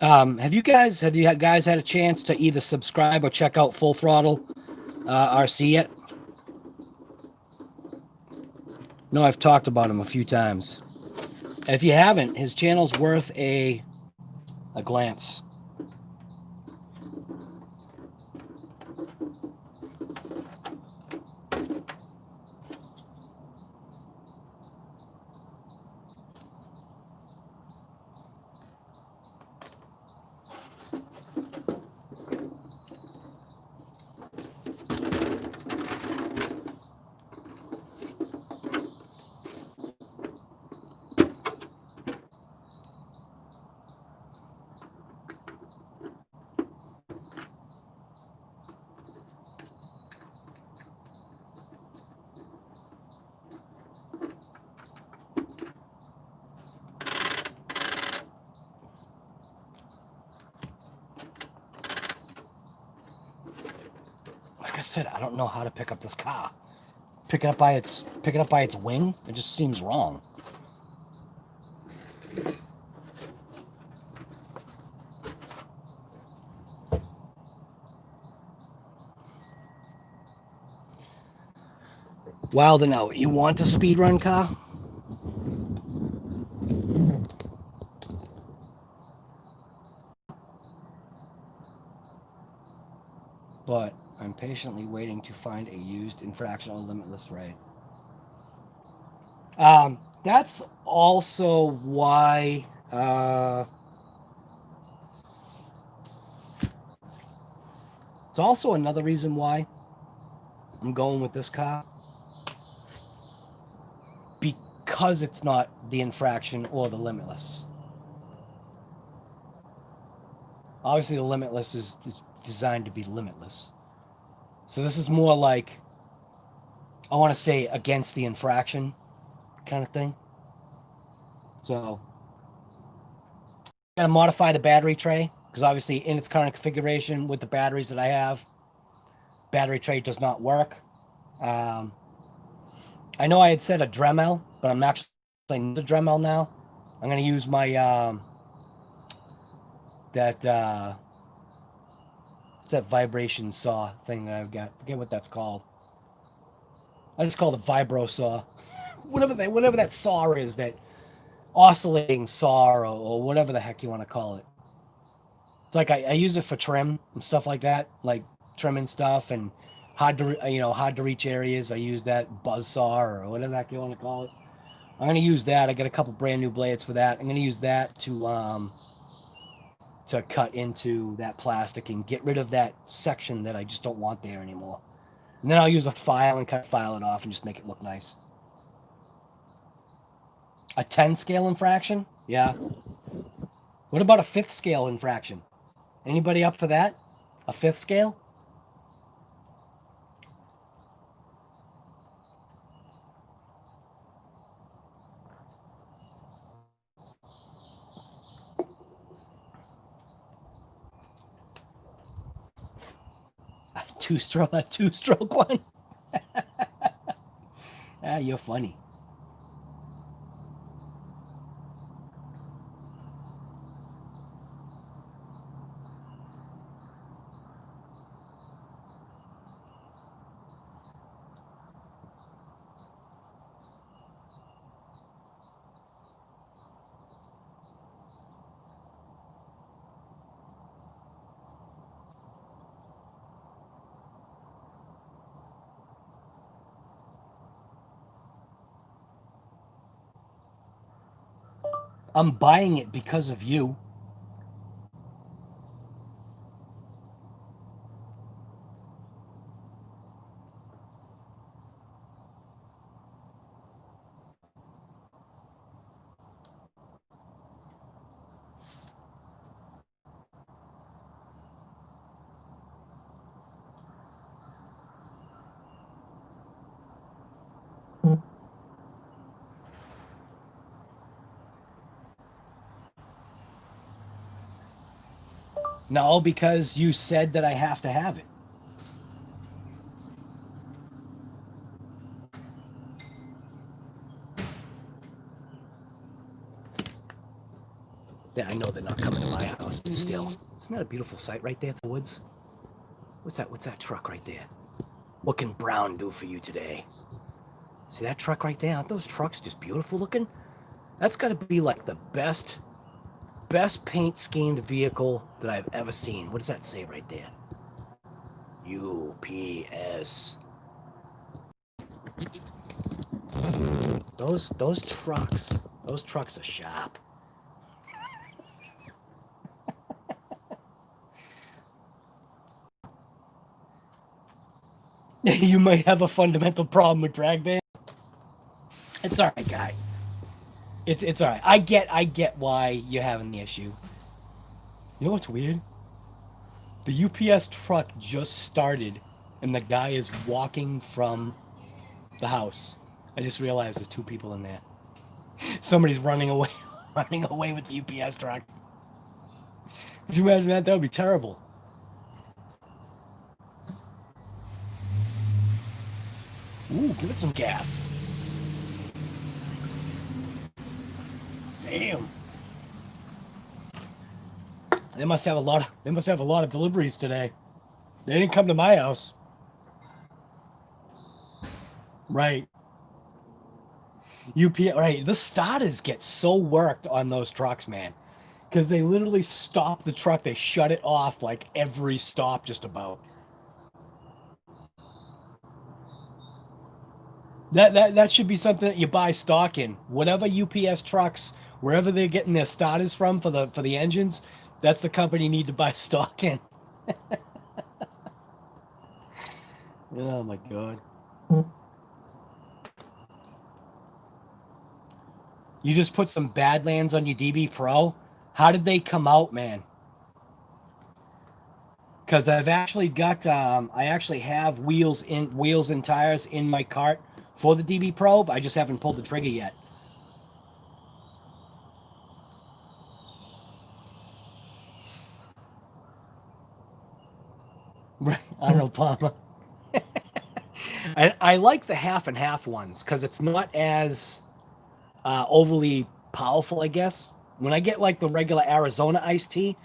Have you guys had a chance to either subscribe or check out Full Throttle RC yet? No, I've talked about him a few times. If you haven't, his channel's worth a glance. Like I said, I don't know how to pick up this car. Pick it up by its wing. It just seems wrong. Wilder now, you want a speed run car? But I'm patiently waiting to find a used infractional limitless ray. That's also why it's also another reason why I'm going with this car, because it's not the infraction or the limitless. Obviously the limitless is designed to be limitless, so this is more like, I want to say, against the infraction kind of thing. So I'm gonna modify the battery tray, because obviously in its current configuration with the batteries that I have, battery tray does not work. I know I had said a Dremel, but I'm actually playing the Dremel now. I'm going to use my that vibration saw thing that I've got. Forget what that's called. I just call it a vibro saw. whatever that saw is, that oscillating saw, or whatever the heck you want to call it. It's like I use it for trim and stuff like that, like trimming stuff and hard to reach areas. I use that buzz saw, or whatever the heck you want to call it. I'm going to use that. I got a couple brand new blades for that. I'm going to use that to to cut into that plastic and get rid of that section that I just don't want there anymore. And then I'll use a file and file it off and just make it look nice. A 10 scale infraction? Yeah. What about a 5th scale infraction? Anybody up for that? A 5th scale? A two-stroke one? Ah, you're funny. I'm buying it because of you. No, because you said that I have to have it. Yeah, I know they're not coming to my house, but still. Isn't that a beautiful sight right there at the woods? What's that truck right there? What can Brown do for you today? See that truck right there? Aren't those trucks just beautiful looking? That's got to be like the best paint schemed vehicle that I've ever seen. What does that say right there? UPS. Those trucks are sharp. You might have a fundamental problem with drag band. It's all right, guy. It's all right. I get why you're having the issue. You know what's weird? The UPS truck just started, and the guy is walking from the house. I just realized there's 2 people in there. Somebody's running away, running away with the UPS truck. Could you imagine that? That would be terrible. Ooh, give it some gas. Damn. They must have a lot of deliveries today. They didn't come to my house. Right. UPS, right. The starters get so worked on those trucks, man. Because they literally stop the truck. They shut it off like every stop just about. That should be something that you buy stock in. Whatever UPS trucks, wherever they're getting their starters from for the engines, that's the company you need to buy stock in. Oh my god. You just put some Badlands on your DB Pro? How did they come out, man? Because I've actually got, I actually have wheels and tires in my cart for the DB Pro, but I just haven't pulled the trigger yet. Right, Arnold Palmer. I like the half and half ones because it's not as overly powerful, I guess. When I get like the regular Arizona iced tea,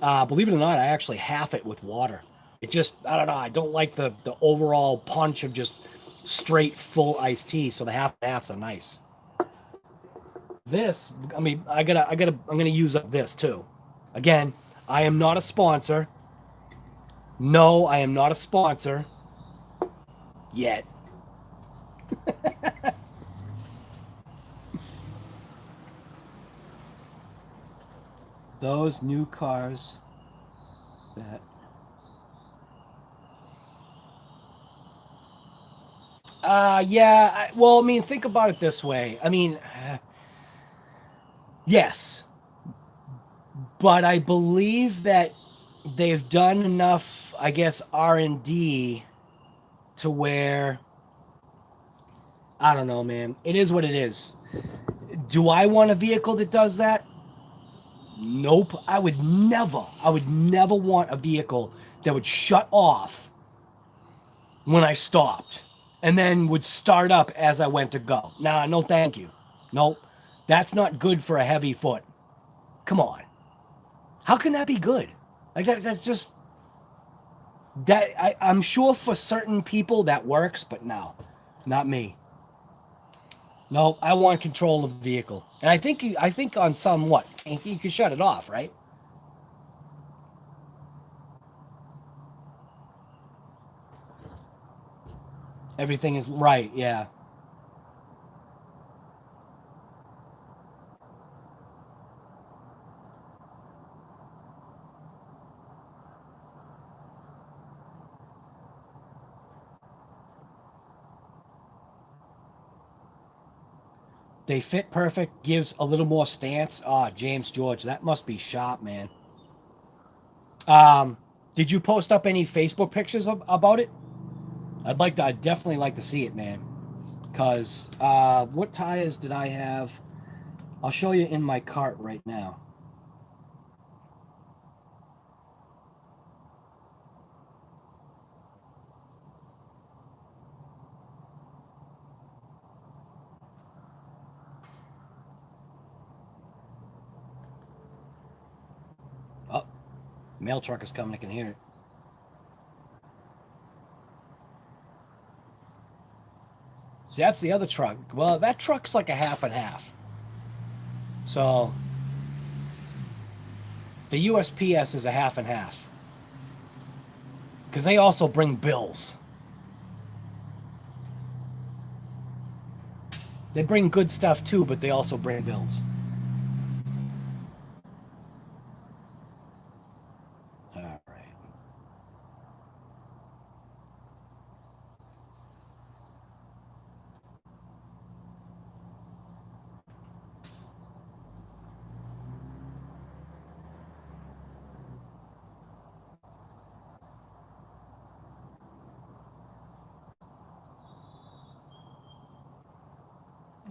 believe it or not, I actually half it with water. It just, I don't know, I don't like the overall punch of just straight full iced tea, so the half and halves are nice. This, I mean, I'm gonna use up this too. Again, I am not a sponsor. No, I am not a sponsor. Yet. those new cars that yeah, well, I mean, think about it this way. I mean, yes, but I believe that they've done enough, I guess, R&D to where I don't know, man. It is what it is. Do I want a vehicle that does that? Nope. I would never want a vehicle that would shut off when I stopped and then would start up as I went to go. Nah, no thank you. Nope. That's not good for a heavy foot. Come on. How can that be good? Like that's just that I'm sure for certain people that works, but no. Not me. No, I want control of the vehicle. And I think on some what? You can shut it off, right? Everything is right, yeah. They fit perfect, gives a little more stance. Ah, James George, that must be sharp, man. Did you post up any Facebook pictures about it? I'd definitely like to see it, man. Cause what tires did I have? I'll show you in my cart right now. Oh, mail truck is coming. I can hear it. See, that's the other truck. Well, that truck's like a half and half. So the USPS is a half and half. Because they also bring bills. They bring good stuff too, but they also bring bills. All right.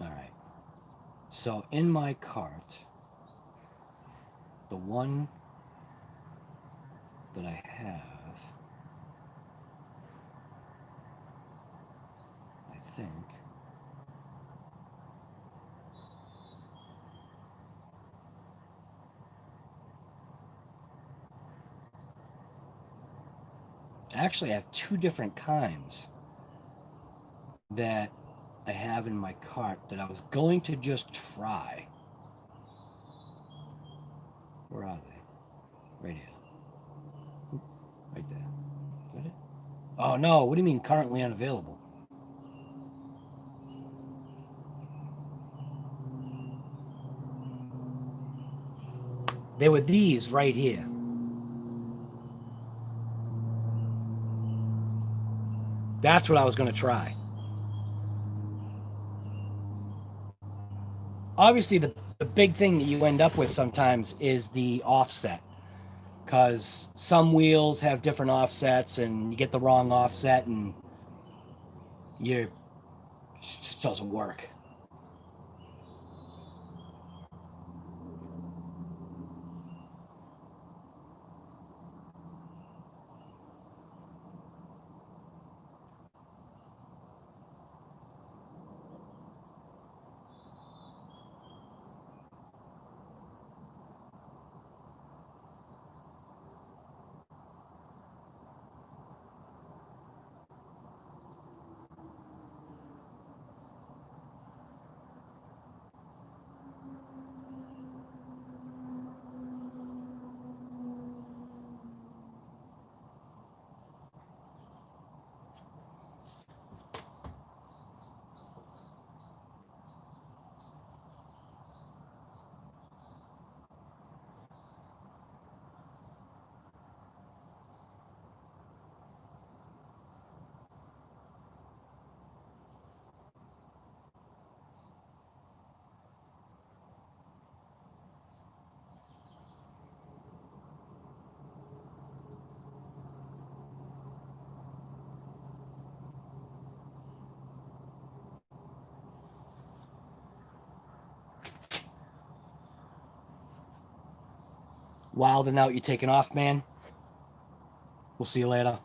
All right. So in my cart, the one that I have, I think, actually I have two different kinds that I have in my cart that I was going to just try. Where are they? Right here. Oop, right there. Is that it? Oh no, what do you mean currently unavailable? They were these right here. That's what I was going to try. Obviously, the big thing that you end up with sometimes is the offset. Because some wheels have different offsets and you get the wrong offset and it just doesn't work. wilding out, you taking off, man. We'll see you later.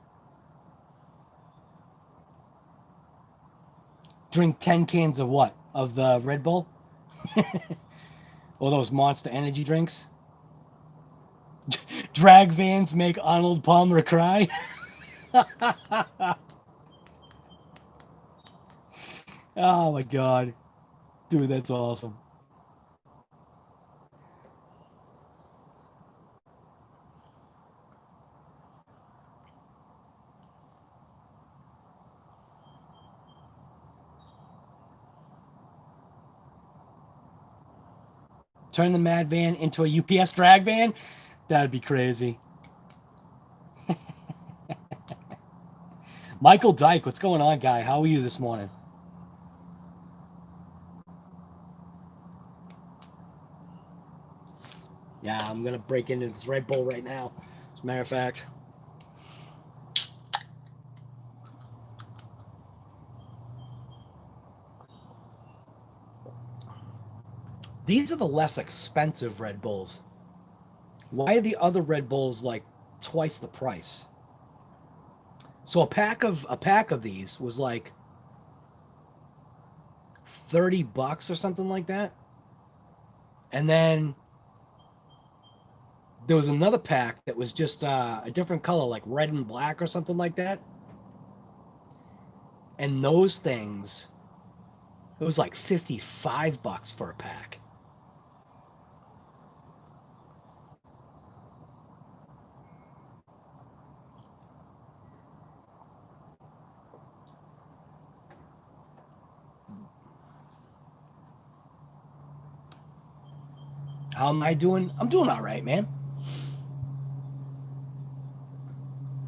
Drink 10 cans of what? Of the Red Bull? Or those Monster Energy drinks? Drag vans make Arnold Palmer cry? Oh my god. Dude, that's awesome. Turn the Mad Van into a UPS drag van? That'd be crazy. Michael Dyke, what's going on, guy? How are you this morning? Yeah, I'm going to break into this Red Bull right now, as a matter of fact. These are the less expensive Red Bulls. Why are the other Red Bulls like twice the price? So a pack of these was like $30 or something like that. And then there was another pack that was just a different color, like red and black or something like that. And those things, it was like $55 for a pack. How am I doing? I'm doing all right, man.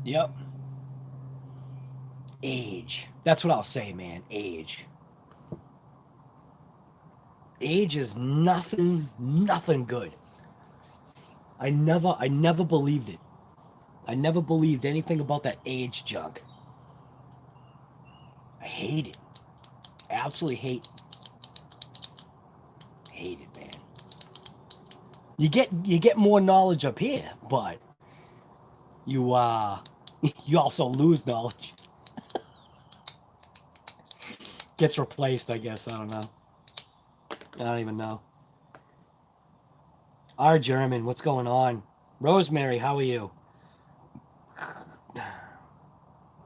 Yep. Age. That's what I'll say, man. Age. Age is nothing good. I never believed it. I never believed anything about that age junk. I hate it. Absolutely hate it, man. You get more knowledge up here, but you you also lose knowledge. Gets replaced, I guess. I don't know. I don't even know. R. German, what's going on? Rosemary, how are you?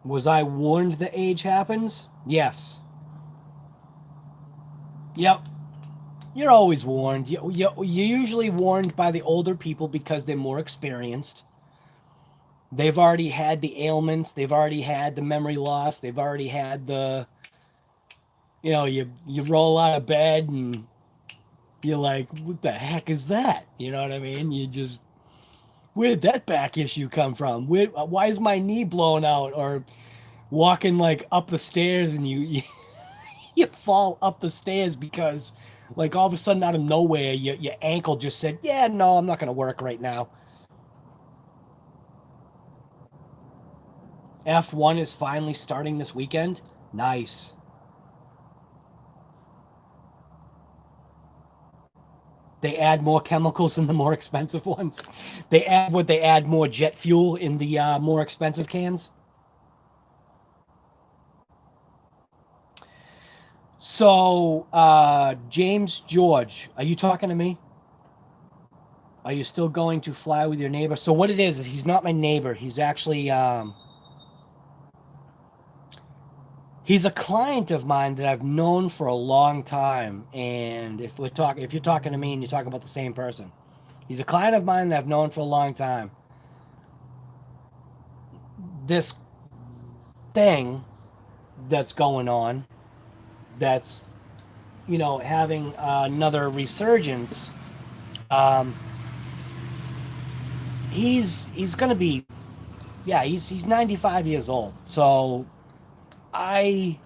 Was I warned the age happens? Yes. Yep. You're always warned. You're usually warned by the older people because they're more experienced. They've already had the ailments. They've already had the memory loss. They've already had the, you know, you roll out of bed and you're like, what the heck is that? You know what I mean? You just, where did that back issue come from? Why is my knee blown out? Or walking like up the stairs and you you fall up the stairs because like all of a sudden out of nowhere your ankle just said, yeah, no, I'm not going to work right now. F1 is finally starting this weekend. Nice. They add more chemicals in the more expensive ones. They add more jet fuel in the more expensive cans. So, James George, are you talking to me? Are you still going to fly with your neighbor? So what it is he's not my neighbor. He's actually, he's a client of mine that I've known for a long time. And if you're talking to me and you're talking about the same person, he's a client of mine that I've known for a long time. This thing that's going on, that's, you know, having another resurgence. He's gonna be, yeah, he's 95 years old. So I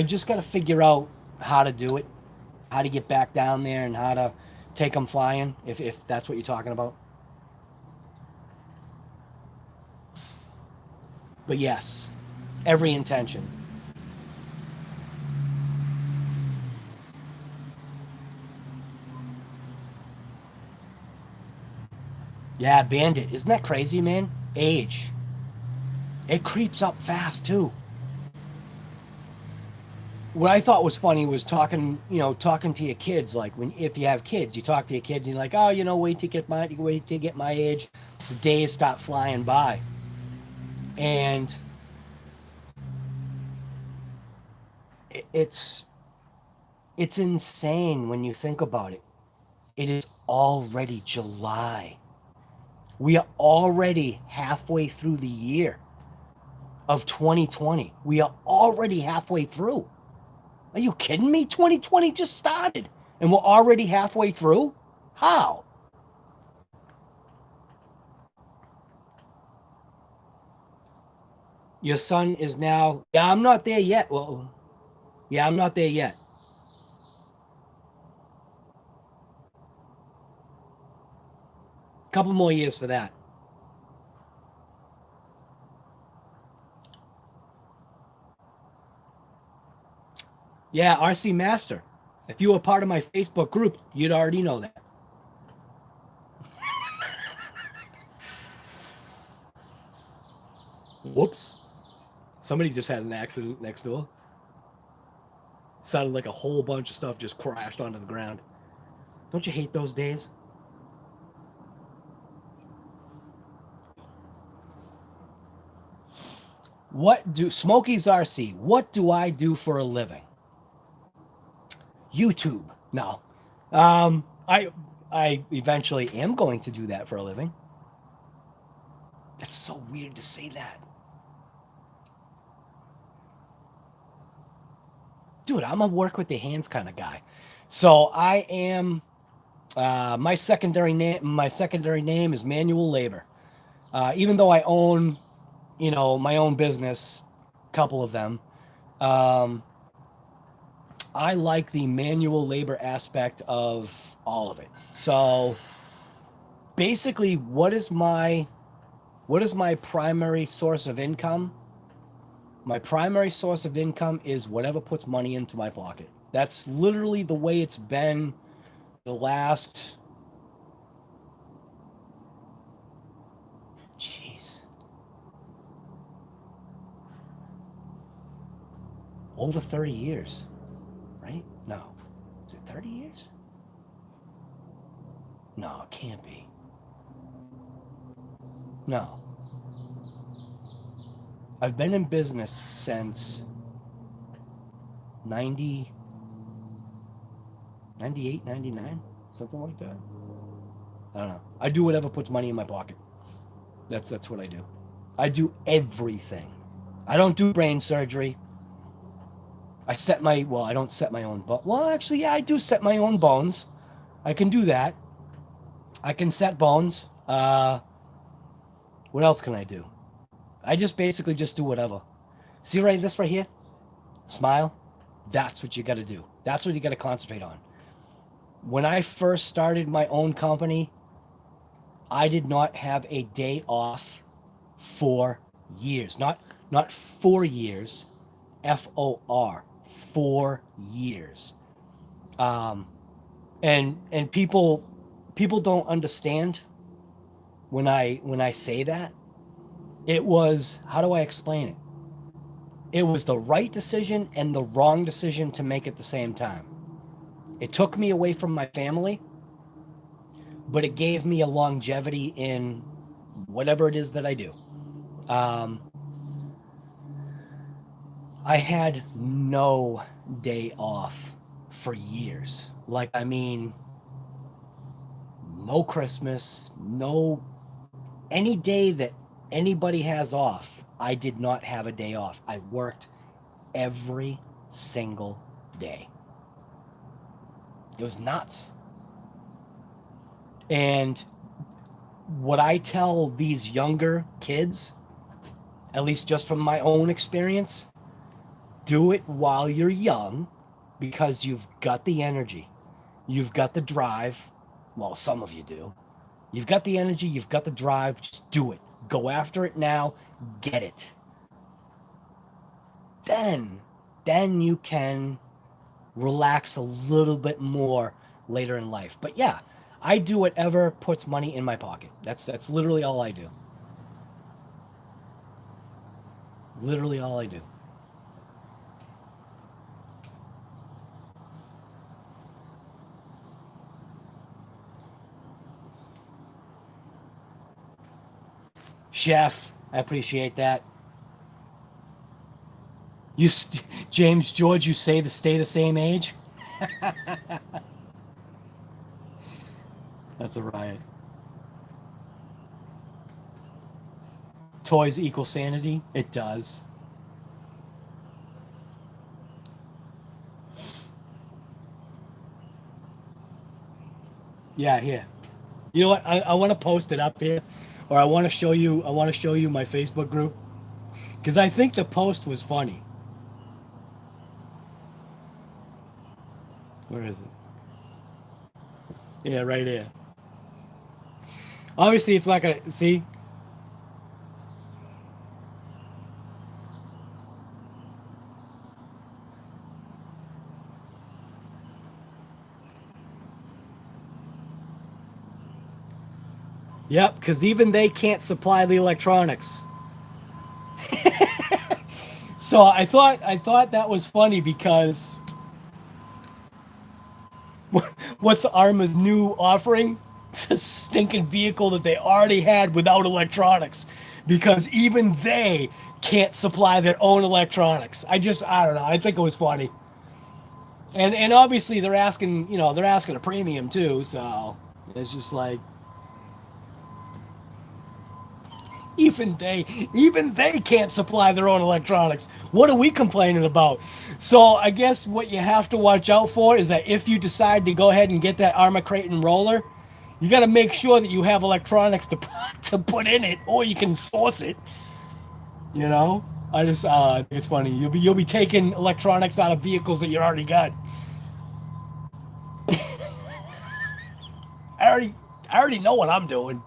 just got to figure out how to do it, how to get back down there, and how to take him flying, if that's what you're talking about. But yes, every intention. Yeah, Bandit. Isn't that crazy, man? Age. It creeps up fast, too. What I thought was funny was talking, talking to your kids. Like if you have kids, you talk to your kids, and you're like, oh, wait to get my age. The days start flying by, and it's insane when you think about it. It is already July. We are already halfway through the year of 2020. We are already halfway through. Are you kidding me? 2020 just started and we're already halfway through? How? Your son is now, yeah, I'm not there yet. Well, yeah, I'm not there yet. A couple more years for that. Yeah, RC Master. If you were part of my Facebook group, you'd already know that. Whoops. Somebody just had an accident next door. It sounded like a whole bunch of stuff just crashed onto the ground. Don't you hate those days? Smokey's RC, what do I do for a living? YouTube. No. I eventually am going to do that for a living. That's so weird to say that. Dude, I'm a work with the hands kind of guy. So I am my secondary name is manual labor. Even though I own, my own business, a couple of them, I like the manual labor aspect of all of it. So basically, what is my primary source of income? My primary source of income is whatever puts money into my pocket. That's literally the way it's been the last, jeez, over 30 years, right? No. Is it 30 years? No, it can't be. No. I've been in business since 90, 98, 99, something like that. I don't know. I do whatever puts money in my pocket. That's what I do. I do everything. I don't do brain surgery. I don't set my own, but well, actually, yeah, I do set my own bones. I can do that. I can set bones. What else can I do? I just basically just do whatever. See this right here? Smile. That's what you got to do. That's what you got to concentrate on. When I first started my own company, I did not have a day off for years. Not 4 years, FOR, 4 years. And people don't understand when I say that. It was, how do I explain it? It was the right decision and the wrong decision to make at the same time. It took me away from my family, but it gave me a longevity in whatever it is that I do. I had no day off for years. Like, I mean, no Christmas, no any day that anybody has off, I did not have a day off. I worked every single day. It was nuts. And what I tell these younger kids, at least just from my own experience, do it while you're young because you've got the energy. You've got the drive. Well, some of you do. You've got the energy, you've got the drive, just do it. Go after it now, get it. Then you can relax a little bit more later in life. But yeah, I do whatever puts money in my pocket. That's literally all I do. Literally all I do. Chef, I appreciate that. You, James George, you say to stay the same age? That's a riot. Toys equal sanity? It does. Yeah, here. You know what? I want to post it up here, or I want to show you. I want to show you my Facebook group because I think the post was funny. Where is it? Yeah, right here. Obviously, it's not gonna see. Yep, because even they can't supply the electronics. So I thought that was funny because what's ARRMA's new offering? It's a stinking vehicle that they already had without electronics, because even they can't supply their own electronics. I don't know. I think it was funny. And obviously they're asking, they're asking a premium too, so it's just like even they can't supply their own electronics. What are we complaining about? So I guess what you have to watch out for is that if you decide to go ahead and get that ARRMA crate and roller, you got to make sure that you have electronics to put in it, or you can source it. You know, I think it's funny. You'll be taking electronics out of vehicles that you already got. I already know what I'm doing.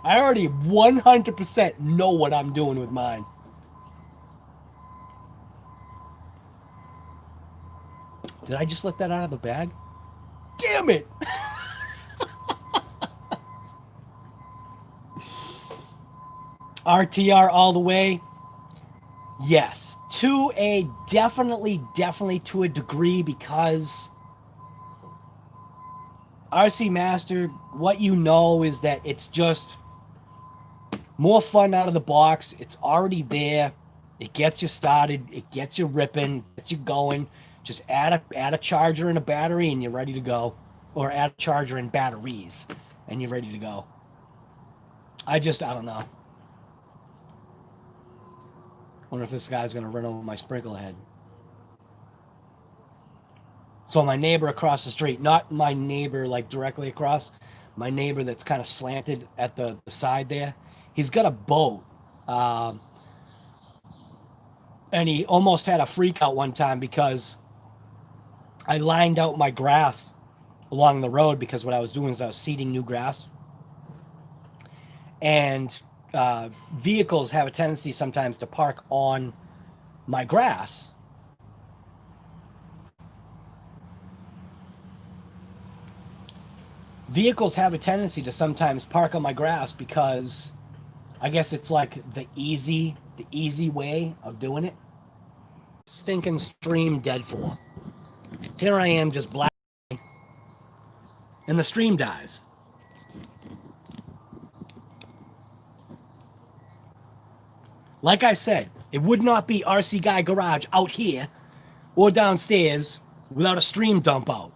I already 100% know what I'm doing with mine. Did I just let that out of the bag? Damn it! RTR all the way? Yes. To a definitely to a degree, because RC Master, what you know is that it's just more fun out of the box. It's already there. It gets you started. It gets you ripping. Gets you going. Just add a charger and a battery, and you're ready to go. Or add a charger and batteries, and you're ready to go. I don't know. Wonder if this guy's gonna run over my sprinkler head. So my neighbor across the street, not my neighbor like directly across, my neighbor that's kind of slanted at the side there, he's got a boat. And he almost had a freak out one time because I lined out my grass along the road, because what I was doing is I was seeding new grass. And vehicles have a tendency sometimes to park on my grass. Vehicles have a tendency to sometimes park on my grass because I guess it's like the easy way of doing it. Stinking stream dead for. Here I am just black, and the stream dies. Like I said, it would not be RC Guy Garage out here or downstairs without a stream dump out.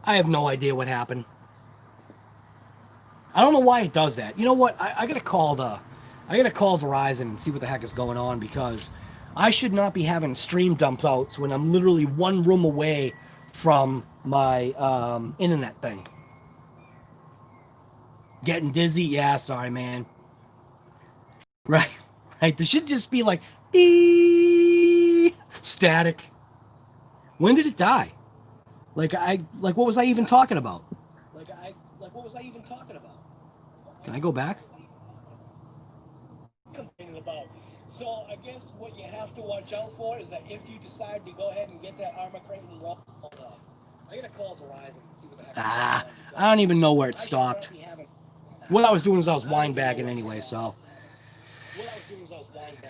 I have no idea what happened. I don't know why it does that. You know what? I gotta call Verizon and see what the heck is going on, because I should not be having stream dump outs when I'm literally one room away from my internet thing. Getting dizzy? Yeah, sorry, man. Right. There should just be like static. When did it die? Like what was I even talking about? What was I even talking about? Can I go back? Complaining about. So I guess what you have to watch out for is that if you decide to go ahead and get that ARRMA crate and roll, I gotta call Verizon and see what the heck. Ah, I don't even know where it stopped. What I was doing was I was wine bagging anyway, so.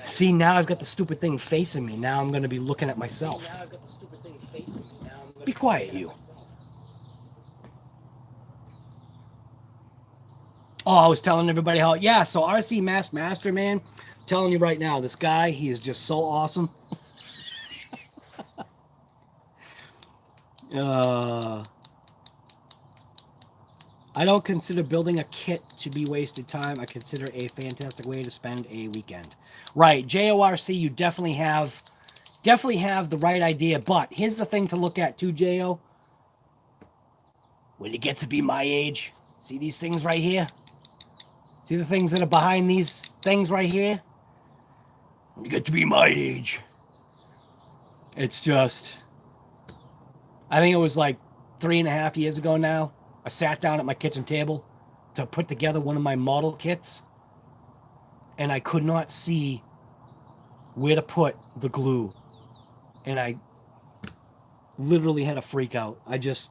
See, now I've got the stupid thing facing me. Now I'm going to be looking at myself. Be quiet, you. Oh, I was telling everybody how, yeah, so RC Master, man, telling you right now, this guy, he is just so awesome. I don't consider building a kit to be wasted time. I consider a fantastic way to spend a weekend. Right, JORC, you definitely have the right idea, but here's the thing to look at too, JO. When you get to be my age, see these things right here? See the things that are behind these things right here? When you get to be my age, it's just, I think it was like 3.5 years ago now, I sat down at my kitchen table to put together one of my model kits, and I could not see where to put the glue. And I literally had a freak out. I just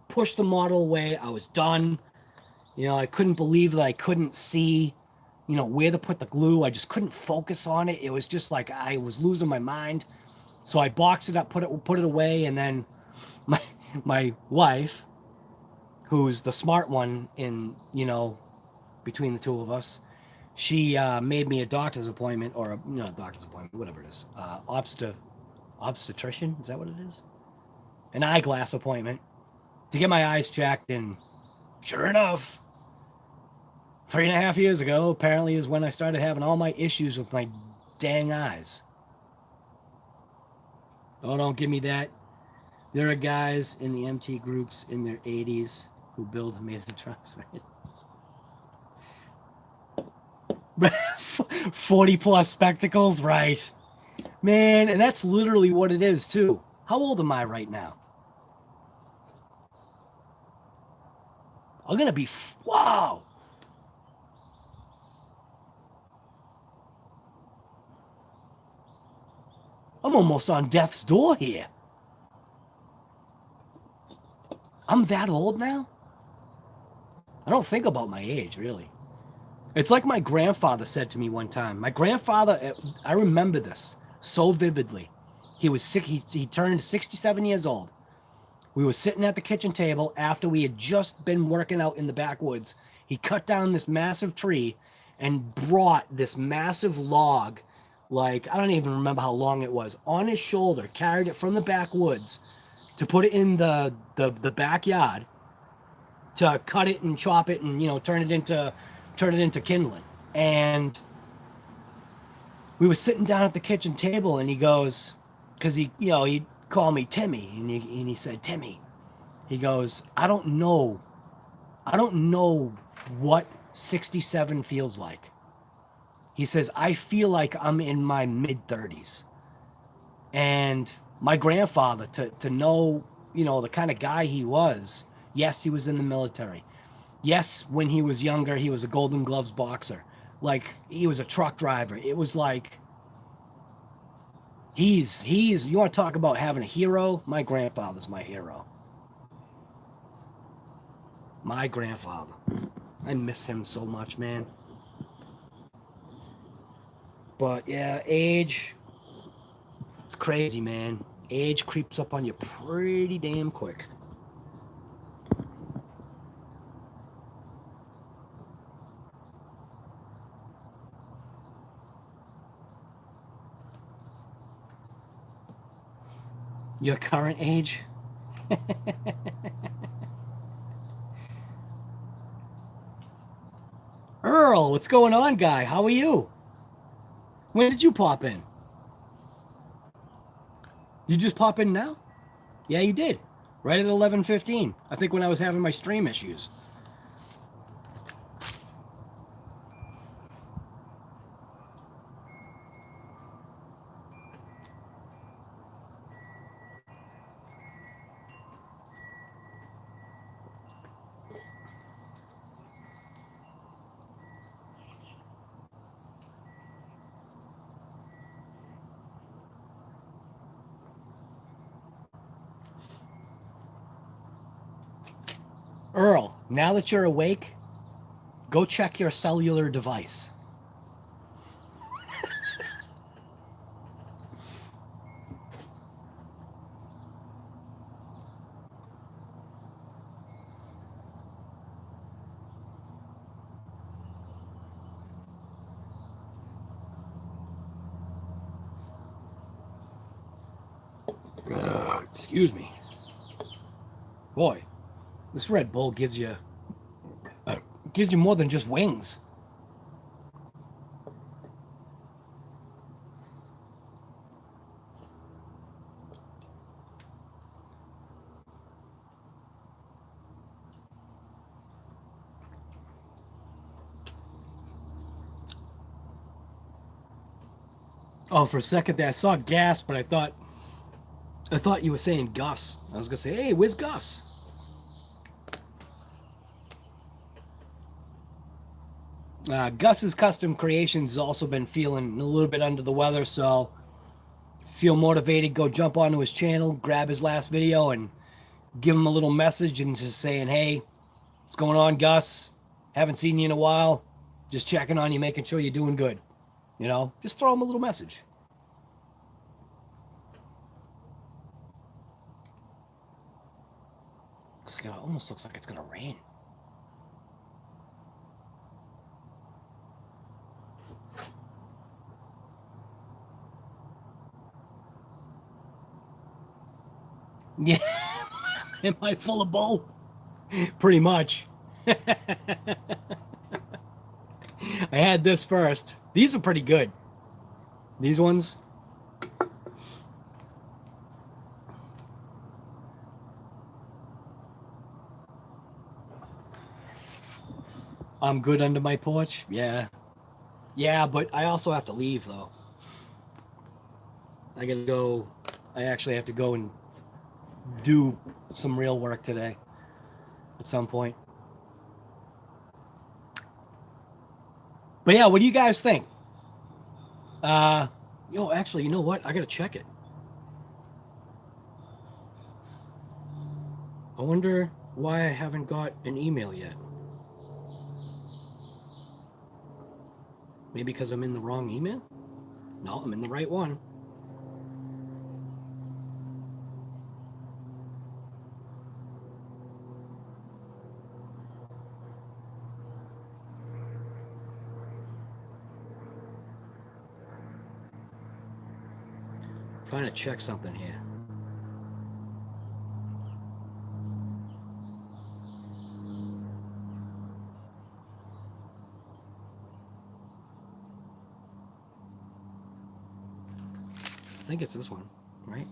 pushed the model away. I was done. You know, I couldn't believe that I couldn't see, you know, where to put the glue. I just couldn't focus on it. It was just like I was losing my mind. So I boxed it up, put it away, and then my wife, who's the smart one in, you know, between the two of us, she made me a doctor's appointment, or a, you know, doctor's appointment, whatever it is, obstetrician, is that what it is? An eyeglass appointment to get my eyes checked, and sure enough, 3.5 years ago, apparently, is when I started having all my issues with my dang eyes. Oh, don't give me that. There are guys in the MT groups in their 80s who build amazing trucks, right? 40 plus spectacles, right? Man, and that's literally what it is, too. How old am I right now? I'm going to be, wow. I'm almost on death's door here. I'm that old now? I don't think about my age, really. It's like my grandfather said to me one time. My grandfather, I remember this so vividly. He was sick. He turned 67 years old. We were sitting at the kitchen table after we had just been working out in the backwoods. He cut down this massive tree and brought this massive log, like, I don't even remember how long it was, on his shoulder, carried it from the backwoods to put it in the backyard to cut it and chop it and, you know, turn it into kindling. And we were sitting down at the kitchen table, and he goes, because he, you know, he'd call me Timmy, and he said, Timmy, he goes, I don't know what 67 feels like. He says, I feel like I'm in my mid-30s. And my grandfather, to know, you know, the kind of guy he was, yes, he was in the military. Yes, when he was younger, he was a Golden Gloves boxer. Like, he was a truck driver. It was like, he's, you want to talk about having a hero? My grandfather's my hero. My grandfather. I miss him so much, man. But yeah, age, it's crazy, man. Age creeps up on you pretty damn quick. Your current age? Earl, what's going on, guy? How are you? When did you pop in? You just pop in now? Yeah, you did. Right at 11:15. I think when I was having my stream issues. Earl, now that you're awake, go check your cellular device. Excuse me. Boy, this Red Bull gives you more than just wings. Oh, for a second there, I saw gas, but I thought you were saying Gus. I was gonna say, hey, where's Gus? Gus's Custom Creations has also been feeling a little bit under the weather, so feel motivated, go jump onto his channel, grab his last video, and give him a little message and just saying, hey, what's going on, Gus? Haven't seen you in a while. Just checking on you, making sure you're doing good. You know, just throw him a little message. Almost looks like it's gonna rain. Yeah. Am I full of bull? Pretty much. I had this first. These are pretty good. These ones. I'm good under my porch. Yeah. Yeah, but I also have to leave, though. I gotta go. I actually have to go and do some real work today at some point. But yeah, what do you guys think? Actually, you know what? I gotta check it. I wonder why I haven't got an email yet. Maybe because I'm in the wrong email? No, I'm in the right one. Trying to check something here. I think it's this one, right?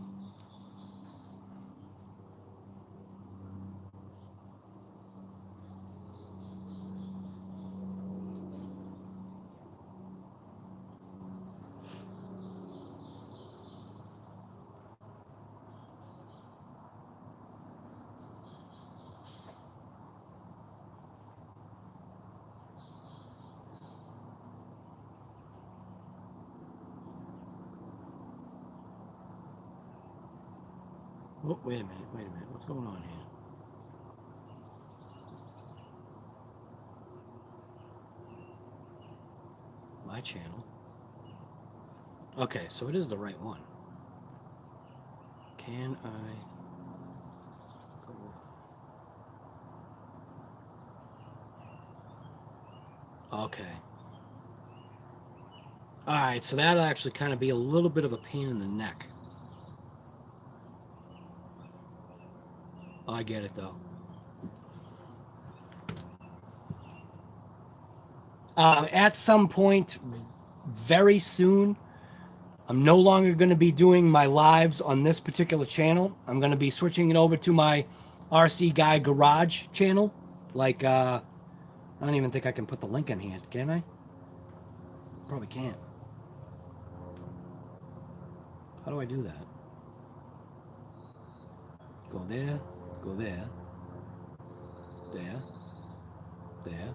Oh, wait a minute. What's going on here? My channel. Okay, so it is the right one. Can I go? Okay. Alright, so that'll actually kind of be a little bit of a pain in the neck. I get it, though. At some point, very soon, I'm no longer going to be doing my lives on this particular channel. I'm going to be switching it over to my RC Guy Garage channel. Like, I don't even think I can put the link in here, can I? Probably can't. How do I do that? Go there, go there, there, there,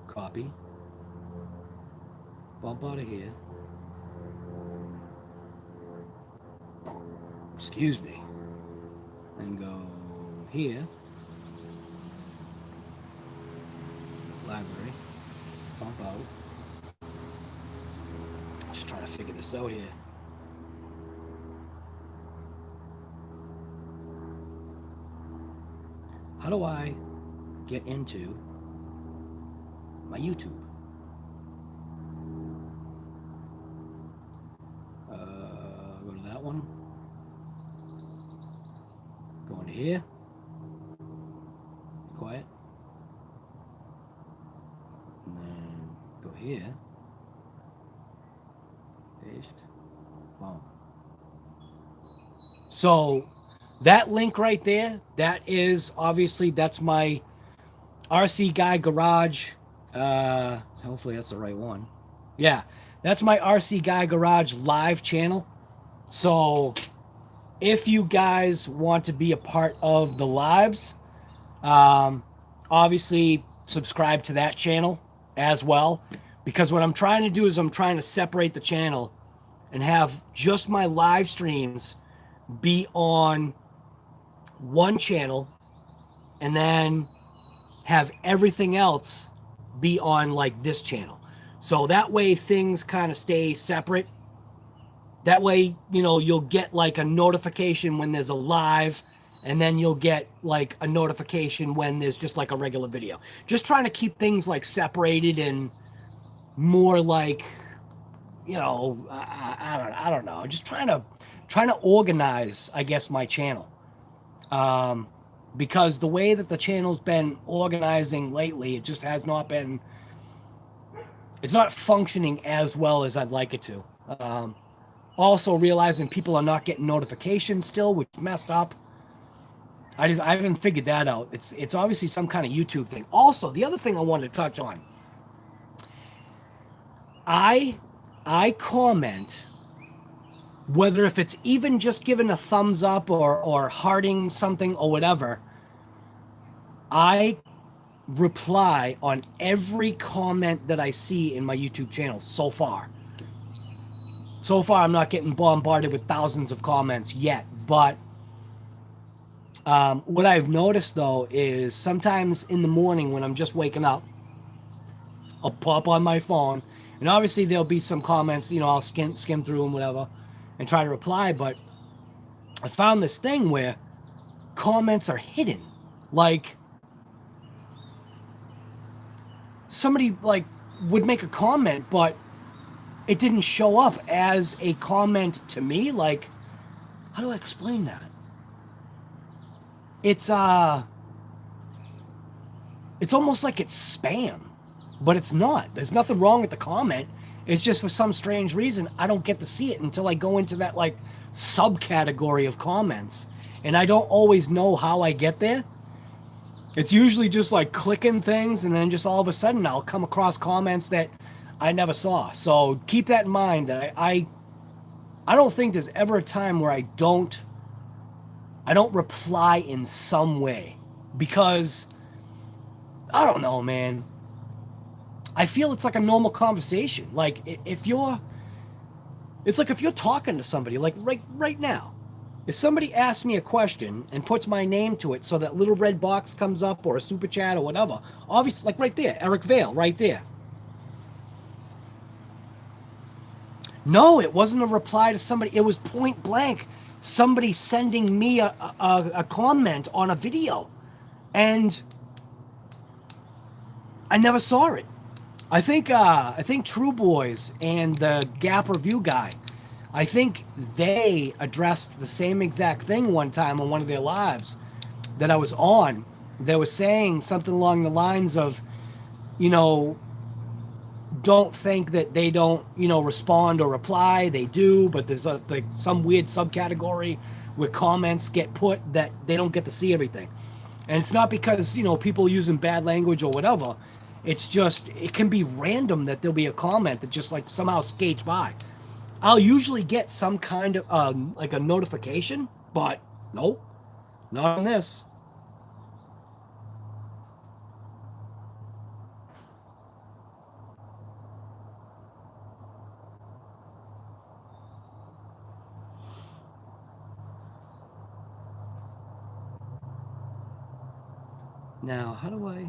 copy, bump out of here. Excuse me. And go here. library. Bump out. Just trying to figure this out here. How do I get into my YouTube? Go to that one. Go into here. Quiet. And then go here. Paste. Boom. So that link right there, that is obviously, that's my RC Guy Garage. So hopefully that's the right one. Yeah, that's my RC Guy Garage live channel. So if you guys want to be a part of the lives, obviously subscribe to that channel as well, because what I'm trying to do is I'm trying to separate the channel and have just my live streams be on one channel, and then have everything else be on like this channel. So that way things kind of stay separate. That way, you know, you'll get like a notification when there's a live, and then you'll get like a notification when there's just like a regular video. Just trying to keep things like separated and more like, you know, I don't know. Just trying to organize, I guess, my channel. Because the way that the channel's been organizing lately, it just has not been, it's not functioning as well as I'd like it to. Also realizing people are not getting notifications still, which is messed up. I haven't figured that out. It's obviously some kind of YouTube thing. Also, the other thing I wanted to touch on, I comment, whether if it's even just giving a thumbs up or hearting something or whatever, I reply on every comment that I see in my YouTube channel so far. So far, I'm not getting bombarded with thousands of comments yet, but what I've noticed, though, is sometimes in the morning when I'm just waking up, I'll pop on my phone, and obviously there'll be some comments, you know, I'll skim through them, whatever, and try to reply, but I found this thing where comments are hidden. Like, somebody, like, would make a comment, but it didn't show up as a comment to me. Like, how do I explain that? It's almost like it's spam, but it's not. There's nothing wrong with the comment. It's just for some strange reason I don't get to see it until I go into that like subcategory of comments, and I don't always know how I get there. It's usually just like clicking things, and then just all of a sudden I'll come across comments that I never saw. So keep that in mind. That I don't think there's ever a time where I don't reply in some way, because I don't know, man. I feel it's like a normal conversation. Like if you're talking to somebody, like right now, if somebody asks me a question and puts my name to it, so that little red box comes up, or a super chat or whatever, obviously, like right there, Eric Vale, right there. No, it wasn't a reply to somebody. It was point blank somebody sending me a comment on a video, and I never saw it. I think True Boys and the Gap Review guy, I think they addressed the same exact thing one time on one of their lives that I was on. They were saying something along the lines of, you know, don't think that they don't, you know, respond or reply. They do, but there's like some weird subcategory where comments get put that they don't get to see everything. And it's not because, you know, people using bad language or whatever. It's just, it can be random that there'll be a comment that just like somehow skates by. I'll usually get some kind of like a notification, but nope, not on this. Now, how do I...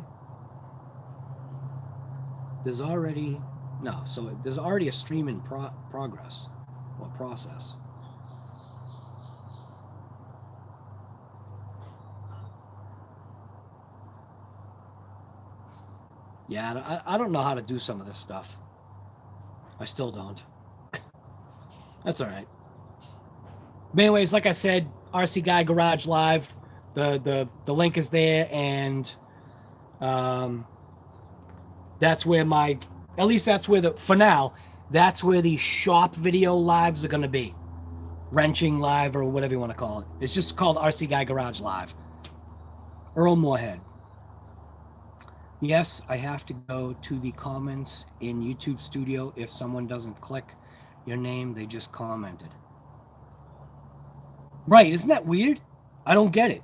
There's already, no, so there's already a stream in progress or process. Yeah, I don't know how to do some of this stuff. I still don't. That's all right. But anyways, like I said, RC Guy Garage Live, the link is there, and that's where at least that's where for now, that's where the shop video lives are gonna be. Wrenching live or whatever you want to call it. It's just called RC Guy Garage Live. Earl Moorhead. Yes, I have to go to the comments in YouTube Studio. If someone doesn't click your name, they just commented. Right, isn't that weird? I don't get it.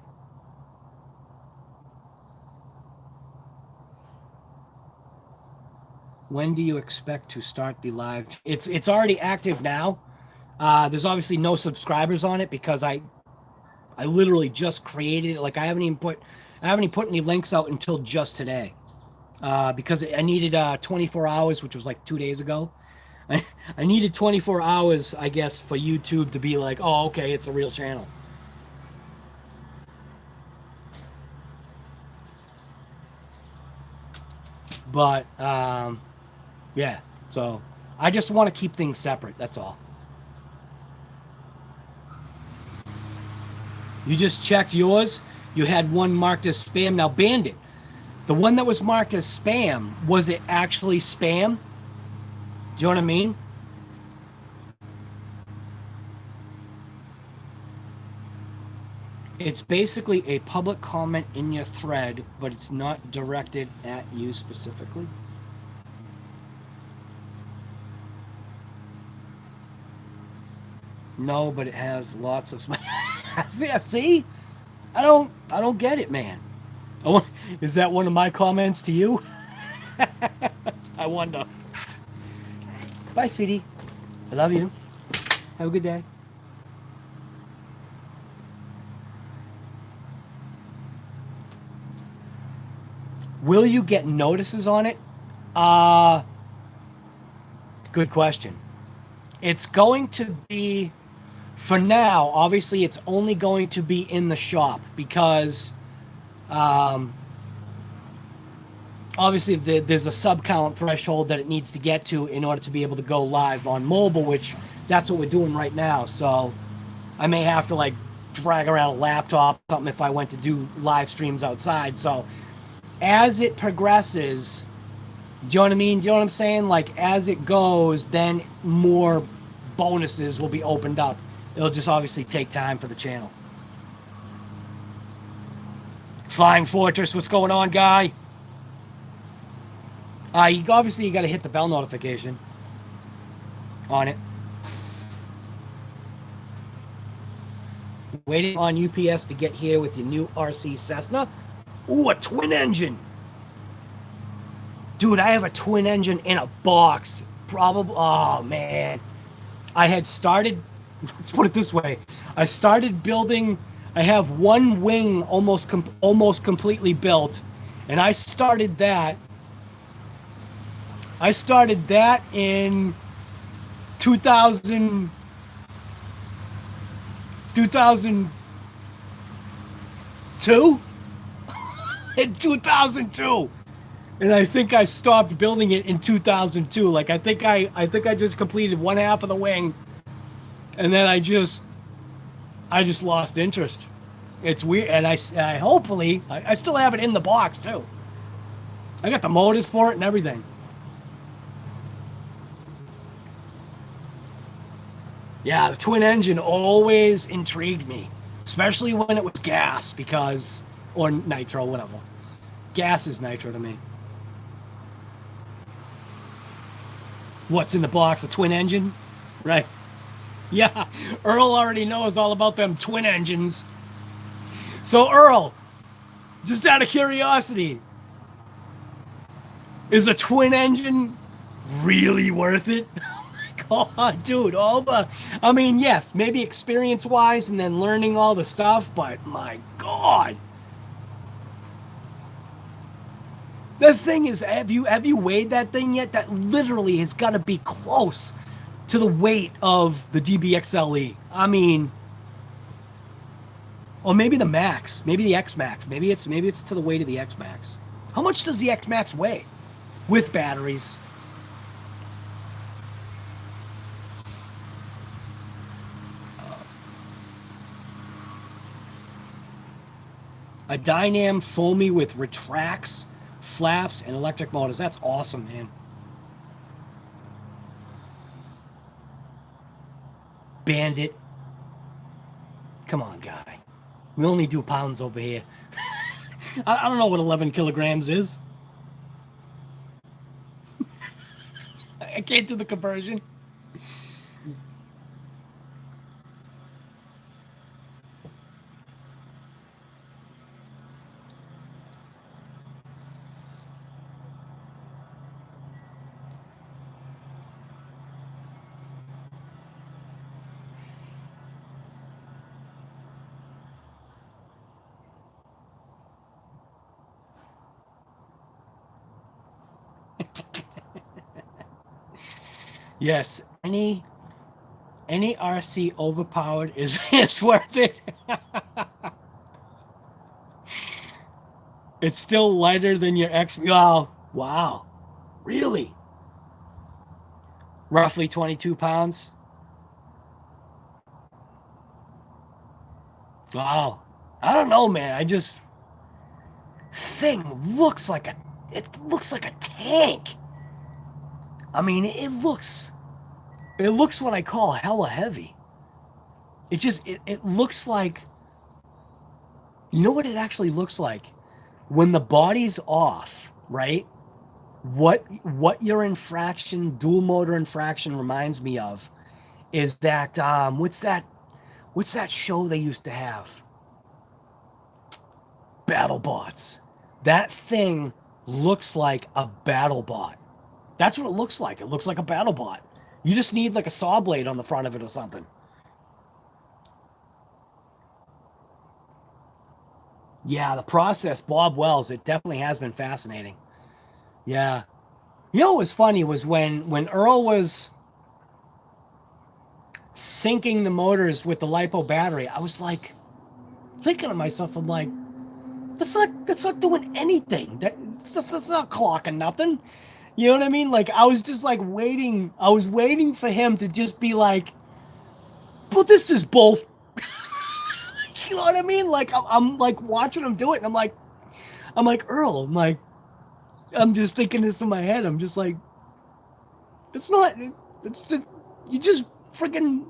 When do you expect to start the live? It's already active now. There's obviously no subscribers on it because I literally just created it. Like I haven't even put any links out until just today. Because I needed 24 hours, which was like 2 days ago. I needed 24 hours, I guess, for YouTube to be like, oh, okay, it's a real channel. But, yeah, so I just want to keep things separate, that's all. You just checked yours. You had one marked as spam. Now, Bandit, the one that was marked as spam, was it actually spam? Do you know what I mean? It's basically a public comment in your thread, but it's not directed at you specifically. No, but it has lots of see? I don't get it, man. Is that one of my comments to you? I wonder. Bye, sweetie. I love you. Have a good day. Will you get notices on it? Good question. It's going to be, for now, obviously it's only going to be in the shop because obviously there's a sub count threshold that it needs to get to in order to be able to go live on mobile, which that's what we're doing right now. So I may have to like drag around a laptop or something if I went to do live streams outside. So as it progresses, do you know what I mean? Do you know what I'm saying? Like as it goes, then more bonuses will be opened up. It'll just obviously take time for the channel. Flying Fortress, what's going on, guy? Obviously you got to hit the bell notification on it. Waiting on UPS to get here with your new RC Cessna. Ooh, a twin engine. Dude, I have a twin engine in a box. Probably, oh man. I had started, let's put it this way. I started building, I have one wing almost completely built. And I started that in 2002. In 2002. And I think I stopped building it in 2002. Like I think I just completed one half of the wing, and then I just lost interest. It's weird, and I hopefully I still have it in the box too. I got the motors for it and everything. Yeah, the twin engine always intrigued me, especially when it was gas, because, or nitro, whatever. Gas is nitro to me. What's in the box? A twin engine? Right. Yeah, Earl already knows all about them twin engines. So Earl, just out of curiosity, is a twin engine really worth it? Oh my God, dude, I mean, yes, maybe experience-wise and then learning all the stuff, but my God. The thing is, have you weighed that thing yet? That literally has got to be close to the weight of the DBXL-E. I mean, or maybe the Max, maybe the XMAXX. Maybe it's to the weight of the XMAXX. How much does the XMAXX weigh with batteries? A Dynam foamy with retracts, flaps, and electric motors. That's awesome, man. Bandit. Come on, guy. We only do pounds over here. I don't know what 11 kilograms is. I can't do the conversion. Yes, any RC overpowered is it's worth it. It's still lighter than your X. Oh, wow. Really? Roughly 22 pounds. Wow. I don't know, man. I just thing looks like a tank. I mean, it looks what I call hella heavy. It looks like, you know what it actually looks like? When the body's off, right? What your infraction, dual motor infraction reminds me of is that, what's that show they used to have? BattleBots. That thing looks like a BattleBot. That's what it looks like. It looks like a BattleBot. You just need like a saw blade on the front of it or something. Yeah, the process, Bob Wells, it definitely has been fascinating. Yeah. You know what was funny was when Earl was syncing the motors with the LiPo battery, I was like thinking to myself, I'm like, that's not doing anything. That's not clocking nothing. You know what I mean? Like, I was just like waiting. I was waiting for him to just be like, but this is both. You know what I mean? Like, I'm like watching him do it, and I'm like, Earl, I'm just thinking this in my head. I'm just like, you just freaking,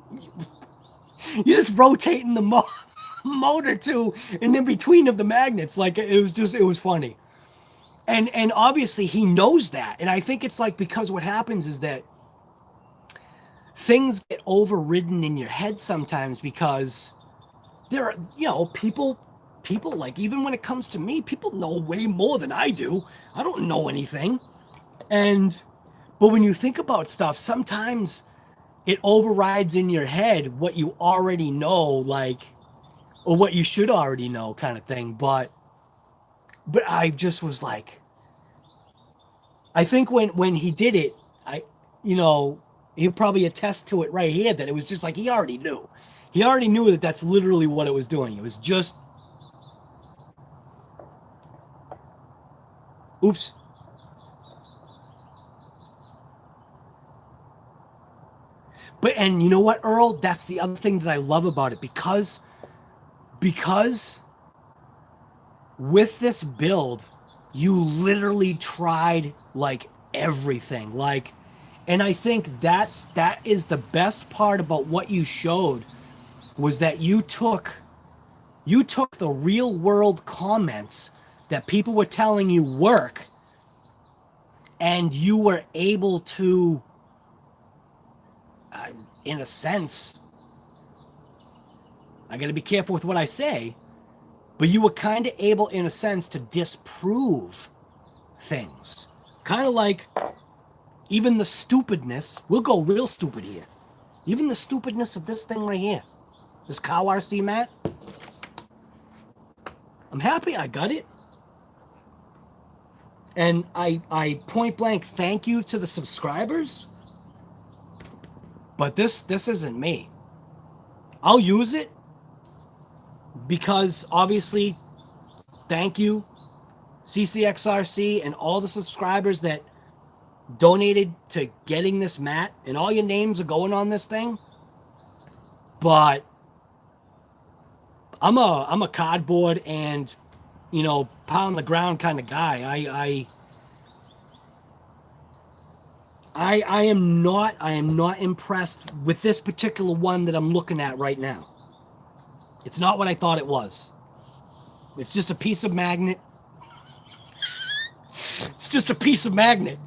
you're just rotating the motor too, and in between of the magnets. Like, it was funny. And obviously he knows that. And I think it's like, because what happens is that things get overridden in your head sometimes, because there are, you know, people like, even when it comes to me, people know way more than I do. I don't know anything. But when you think about stuff, sometimes it overrides in your head what you already know, like, or what you should already know, kind of thing. But I just was like, I think when he did it, he'll probably attest to it right here, that it was just like, he already knew. He already knew that that's literally what it was doing. It was just, oops. But, and you know what, Earl? That's the other thing that I love about it, because with this build, you literally tried like everything. Like, and I think that is the best part about what you showed, was that you took the real world comments that people were telling you work, and you were able to, in a sense, I got to be careful with what I say, but you were kind of able, in a sense, to disprove things. Kind of like even the stupidness, we'll go real stupid here, even the stupidness of this thing right here, this cow RC mat. I'm happy I got it. And I point blank thank you to the subscribers, but this isn't me. I'll use it because obviously, thank you, CCXRC and all the subscribers that donated to getting this mat, and all your names are going on this thing. But I'm a cardboard and, you know, pound the ground kind of guy. I am not impressed with this particular one that I'm looking at right now. It's not what I thought it was. It's just a piece of magnet. It's just a piece of magnet,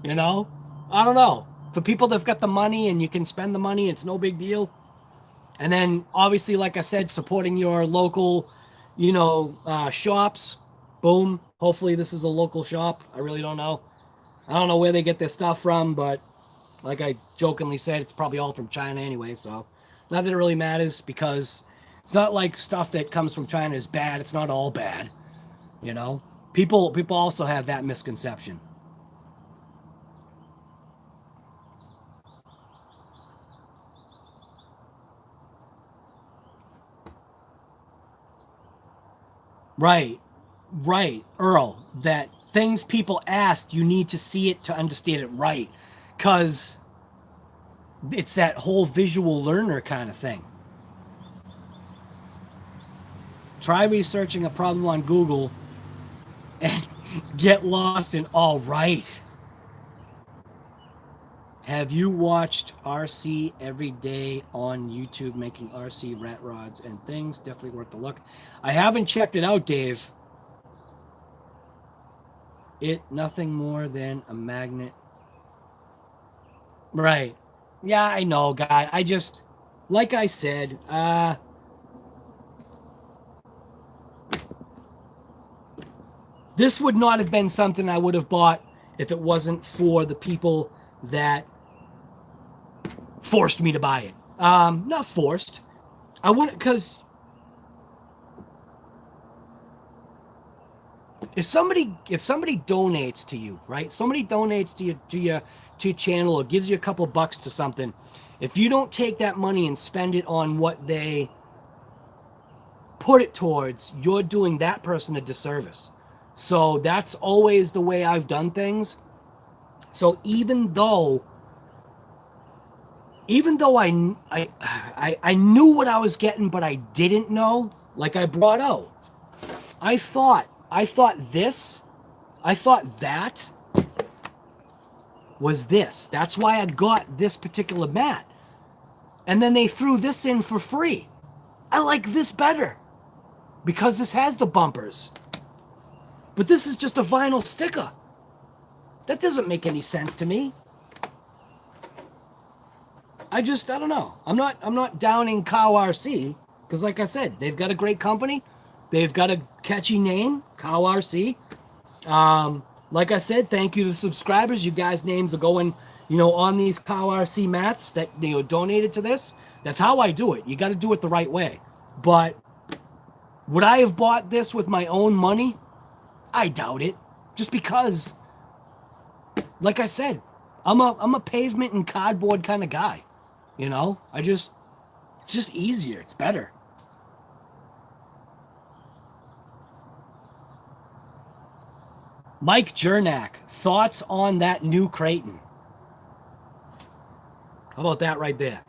you know? I don't know. For people that've got the money and you can spend the money, it's no big deal. And then, obviously, like I said, supporting your local, you know, shops. Boom. Hopefully this is a local shop. I really don't know. I don't know where they get their stuff from, but like I jokingly said, it's probably all from China anyway, so not that it really matters, because it's not like stuff that comes from China is bad. It's not all bad, you know? People also have that misconception. Right, Earl, that things people asked, you need to see it to understand it right, because it's that whole visual learner kind of thing. Try researching a problem on Google and get lost in all right. Have you watched RC every day on YouTube making RC rat rods and things? Definitely worth the look. I haven't checked it out, Dave. It nothing more than a magnet. Right. Yeah, I know, guy. I just, like I said, this would not have been something I would have bought if it wasn't for the people that forced me to buy it. Not forced. I wouldn't, because if somebody donates to you, right? Somebody donates to your channel or gives you a couple bucks to something. If you don't take that money and spend it on what they put it towards, you're doing that person a disservice. So that's always the way I've done things. So even though I knew what I was getting, but I didn't know, like I brought out, I thought that was this. That's why I got this particular mat. And then they threw this in for free. I like this better because this has the bumpers. But this is just a vinyl sticker. That doesn't make any sense to me. I don't know. I'm not downing Cow RC, because like I said, they've got a great company. They've got a catchy name, Cow RC. Like I said, thank you to the subscribers. You guys' names are going, you know, on these Cow RC mats that, you know, donated to this. That's how I do it. You got to do it the right way. But would I have bought this with my own money? I doubt it. Just because, like I said, I'm a pavement and cardboard kind of guy. You know, it's just easier. It's better. Mike Jernak, thoughts on that new Creighton? How about that right there?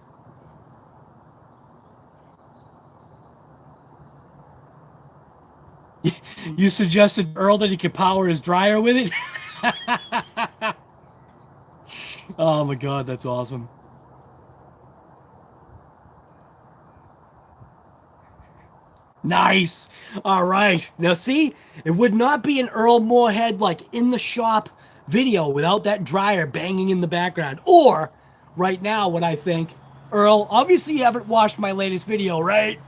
You suggested Earl that he could power his dryer with it? Oh my God, that's awesome. Nice. All right. Now see, it would not be an Earl Moorhead like in the shop video without that dryer banging in the background. Or right now, what I think, Earl, obviously you haven't watched my latest video, right?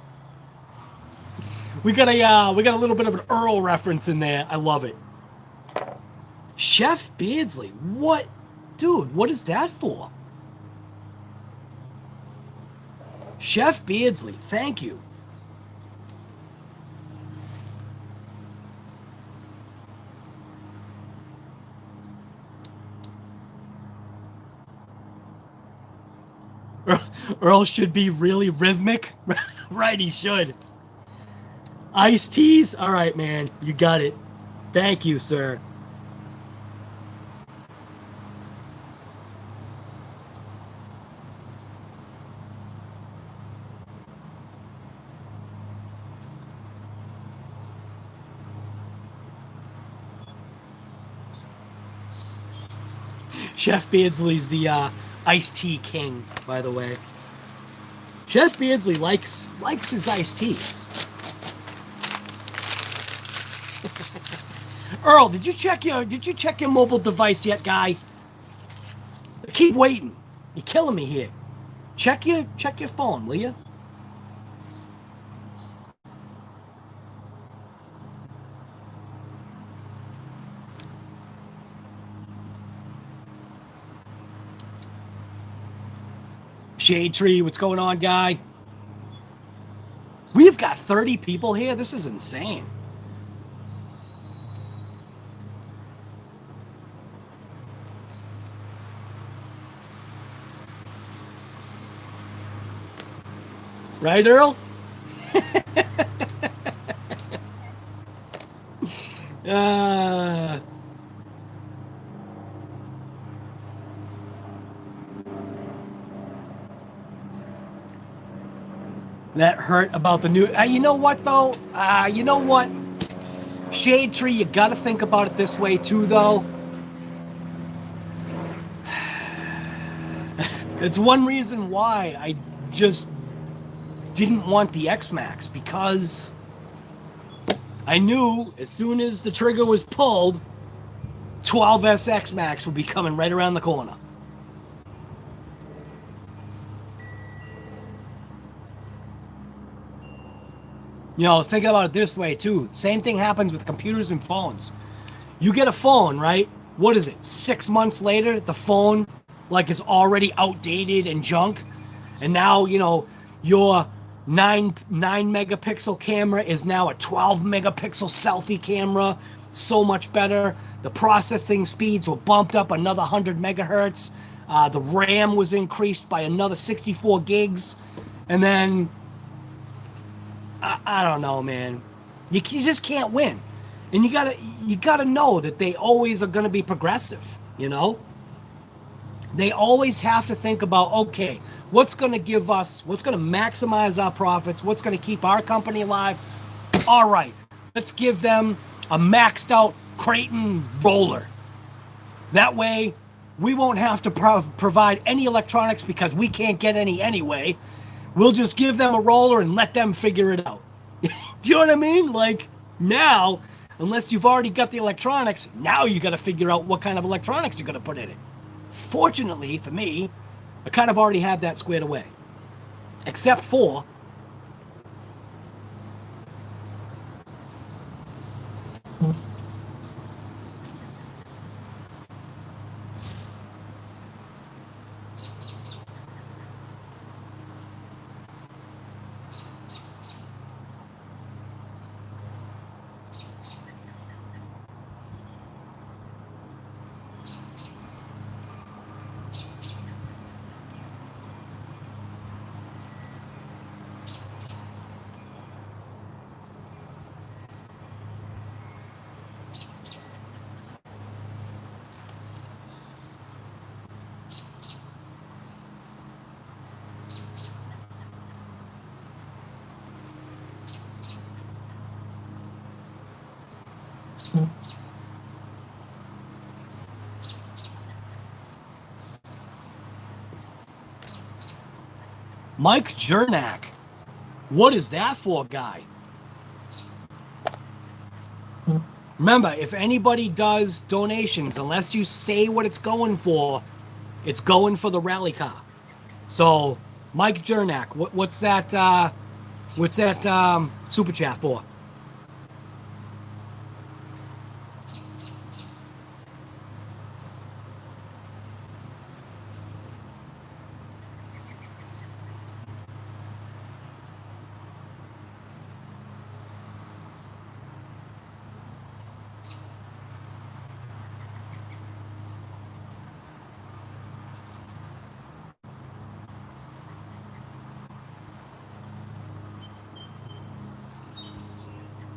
We got a little bit of an Earl reference in there. I love it. Chef Beardsley, what, dude? What is that for? Chef Beardsley, thank you. Earl should be really rhythmic. Right, he should. Iced teas? All right, man. You got it. Thank you, sir. Chef Beardsley's the iced tea king, by the way. Chef Beardsley likes his iced teas. Earl, did you check your mobile device yet, guy? I keep waiting. You're killing me here. Check your phone, will you? Shade Tree, what's going on, guy? We've got 30 people here. This is insane. Right, Earl? That hurt about the new... you know what, though? You know what? Shade Tree, you got to think about it this way, too, though. It's one reason why I just didn't want the XMAXX, because I knew as soon as the trigger was pulled, 12S XMAXX would be coming right around the corner. You know, think about it this way, too. Same thing happens with computers and phones. You get a phone, right? What is it? 6 months later, the phone, like, is already outdated and junk. And now, you know, your 9 megapixel camera is now a 12 megapixel selfie camera. So much better. The processing speeds were bumped up another 100 megahertz. The RAM was increased by another 64 gigs. And then... I don't know, man. You just can't win, and you gotta know that they always are gonna be progressive. You know, they always have to think about, okay, what's gonna maximize our profits? What's gonna keep our company alive? All right, let's give them a maxed out Creighton roller. That way, we won't have to provide any electronics because we can't get any anyway. We'll just give them a roller and let them figure it out. Do you know what I mean? Like, now, unless you've already got the electronics, now you got to figure out what kind of electronics you're going to put in it. Fortunately for me, I kind of already have that squared away. Except for... Mike Jernak. What is that for, guy? Remember, if anybody does donations, unless you say what it's going for the rally car. So, Mike Jernak, what's that super chat for?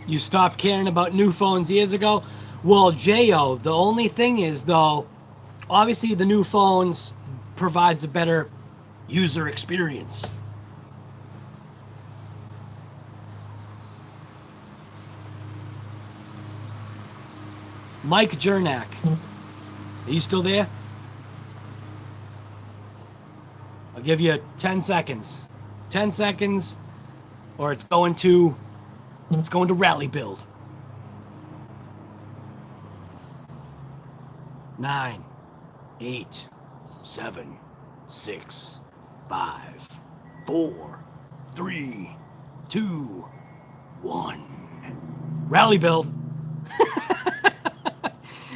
You stopped caring about new phones years ago? Well, J.O., the only thing is, though, obviously the new phones provides a better user experience. Mike Jernak. Are you still there? I'll give you 10 seconds. 10 seconds, or it's going to rally build. 9, 8, 7, 6, 5, 4, 3, 2, 1. Rally build.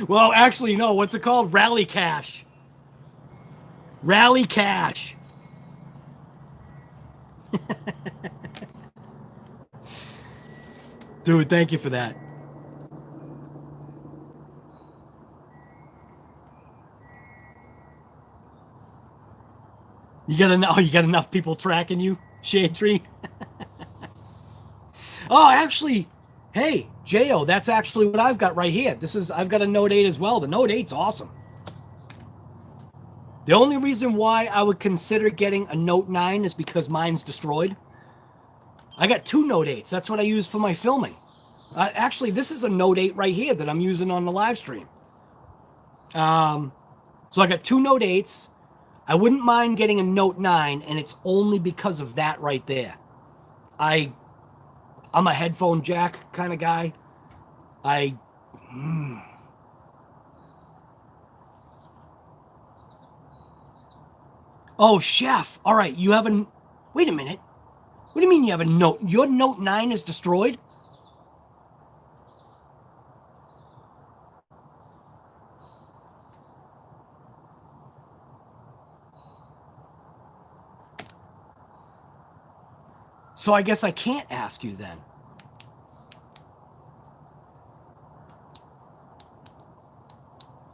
Well, actually, no. What's it called? Rally cash. Rally cash. Dude, thank you for that. You got enough people tracking you, Shade Tree? Oh, actually, hey, J.O., that's actually what I've got right here. I've got a Note 8 as well. The Note 8's awesome. The only reason why I would consider getting a Note 9 is because mine's destroyed. I got 2 Note 8s. That's what I use for my filming. Actually, this is a Note 8 right here that I'm using on the live stream. So I got 2 Note 8s. I wouldn't mind getting a Note 9, and it's only because of that right there. I'm a headphone jack kind of guy. Oh, Chef. All right, you have a... Wait a minute. What do you mean you have a Note? Your Note 9 is destroyed? So I guess I can't ask you then.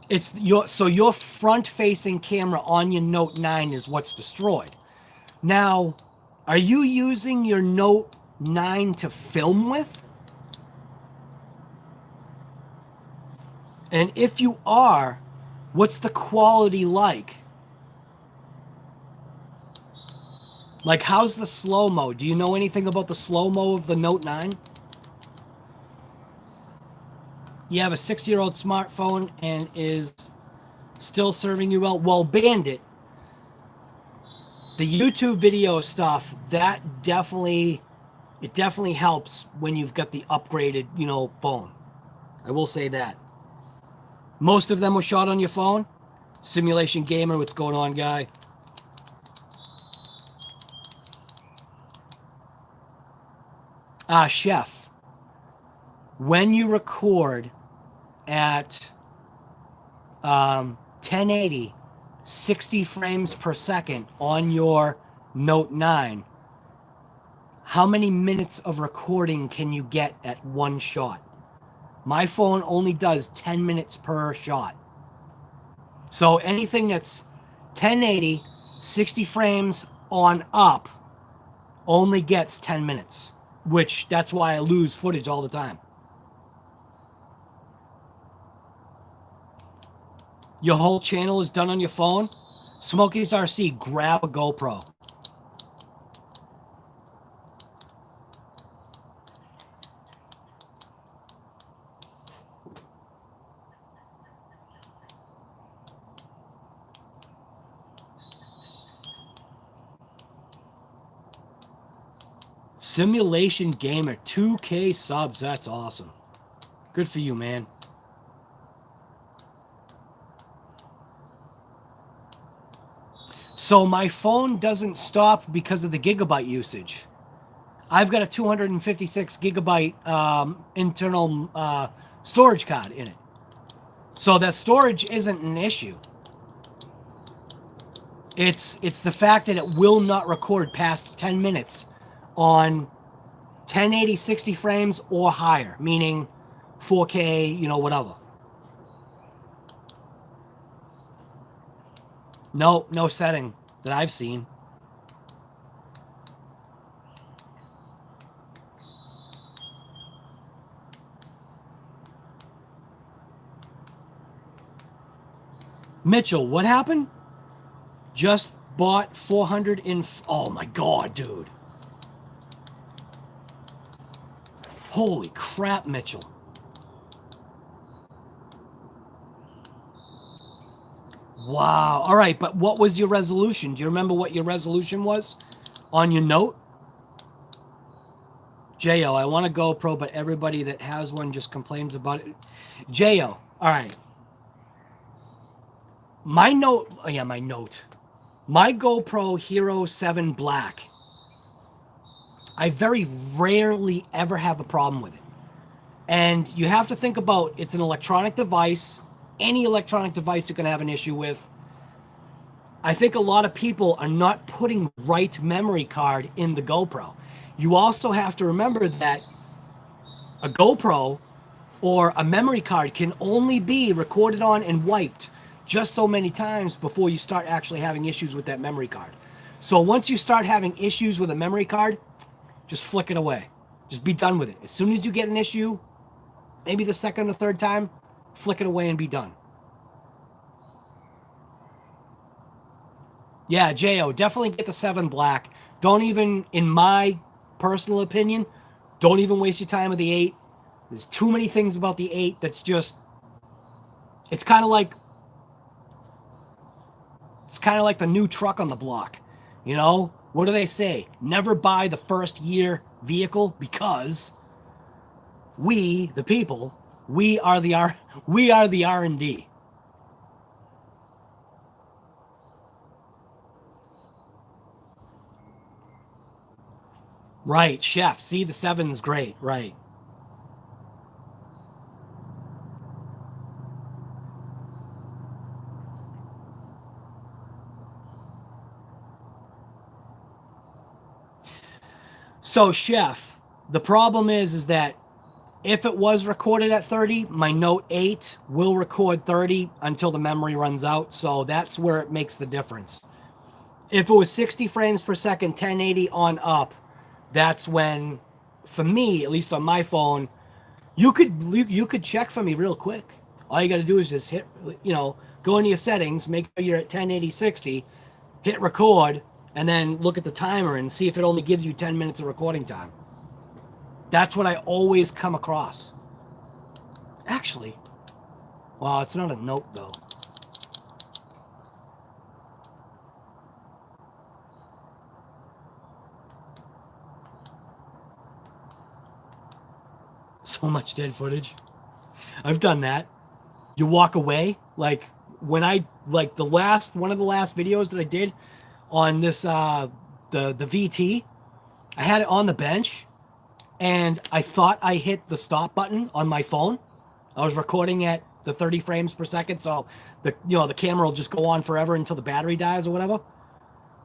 It's your front-facing camera on your Note 9 is what's destroyed. Now, are you using your Note 9 to film with? And if you are, what's the quality like? Like, how's the slow-mo? Do you know anything about the slow-mo of the Note 9? You have a 6-year-old smartphone and is still serving you well. Well, Bandit, the YouTube video stuff, it definitely helps when you've got the upgraded, phone. I will say that. Most of them were shot on your phone. Simulation Gamer, what's going on, guy? Chef, when you record at 1080, 60 frames per second on your Note 9, how many minutes of recording can you get at one shot? My phone only does 10 minutes per shot. So anything that's 1080, 60 frames on up only gets 10 minutes. Which, that's why I lose footage all the time. Your whole channel is done on your phone? Smokey's RC, grab a GoPro. Simulation Gamer, 2K subs. That's awesome. Good for you, man. So my phone doesn't stop because of the gigabyte usage. I've got a 256 gigabyte internal storage card in it. So that storage isn't an issue. It's the fact that it will not record past 10 minutes on 1080 60 frames or higher, meaning 4K, whatever. No setting that I've seen. Mitchell, what happened? Just bought 400 in... Oh my God, dude. Holy crap, Mitchell. Wow. All right, but what was your resolution? Do you remember what your resolution was on your note? J.O., I want a GoPro, but everybody that has one just complains about it. J.O., all right. My note, oh yeah, my note. My GoPro Hero 7 Black, I very rarely ever have a problem with it. And you have to think about, it's an electronic device. Any electronic device you can have an issue with. I think a lot of people are not putting right memory card in the GoPro. You also have to remember that a GoPro or a memory card can only be recorded on and wiped just so many times before you start actually having issues with that memory card. So once you start having issues with a memory card, just flick it away. Just be done with it. As soon as you get an issue, maybe the second or third time, flick it away and be done. Yeah, J.O., definitely get the 7 Black. Don't even, in my personal opinion, don't even waste your time with the 8. There's too many things about the 8 that's just, it's kind of like the new truck on the block. You know, what do they say? Never buy the first year vehicle, because we, the people, we are the R&D. Right, Chef. See, the 7 is great. Right. So, Chef, the problem is that if it was recorded at 30, my Note 8 will record 30 until the memory runs out. So that's where it makes the difference. If it was 60 frames per second, 1080 on up, that's when, for me, at least on my phone, you could check for me real quick. All you got to do is just hit, go into your settings, make sure you're at 1080 60, hit record, and then look at the timer and see if it only gives you 10 minutes of recording time. That's what I always come across. Actually, well, it's not a note though. So much dead footage. I've done that. You walk away, like when I one of the last videos that I did on this the VT, I had it on the bench and I thought I hit the stop button on my phone. I was recording at the 30 frames per second, so the camera will just go on forever until the battery dies or whatever.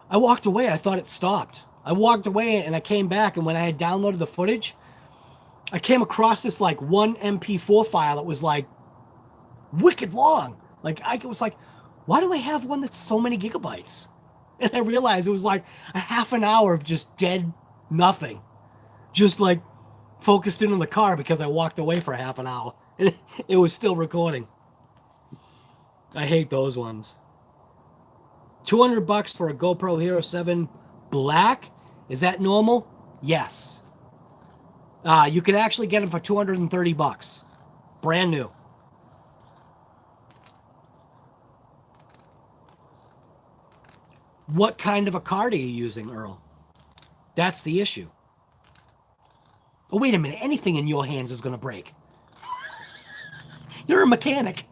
I walked away, I thought it stopped. I walked away and I came back, and when I had downloaded the footage, I came across this like 1 MP4 file that was like wicked long. Like I was like, why do I have one that's so many gigabytes? And I realized it was like a half an hour of just dead nothing. Just like focused in on the car because I walked away for a half an hour. And it was still recording. I hate those ones. $200 for a GoPro Hero 7 Black? Is that normal? Yes. You can actually get them for $230. Brand new. What kind of a card are you using, Earl? That's the issue. Oh, wait a minute. Anything in your hands is going to break. You're a mechanic.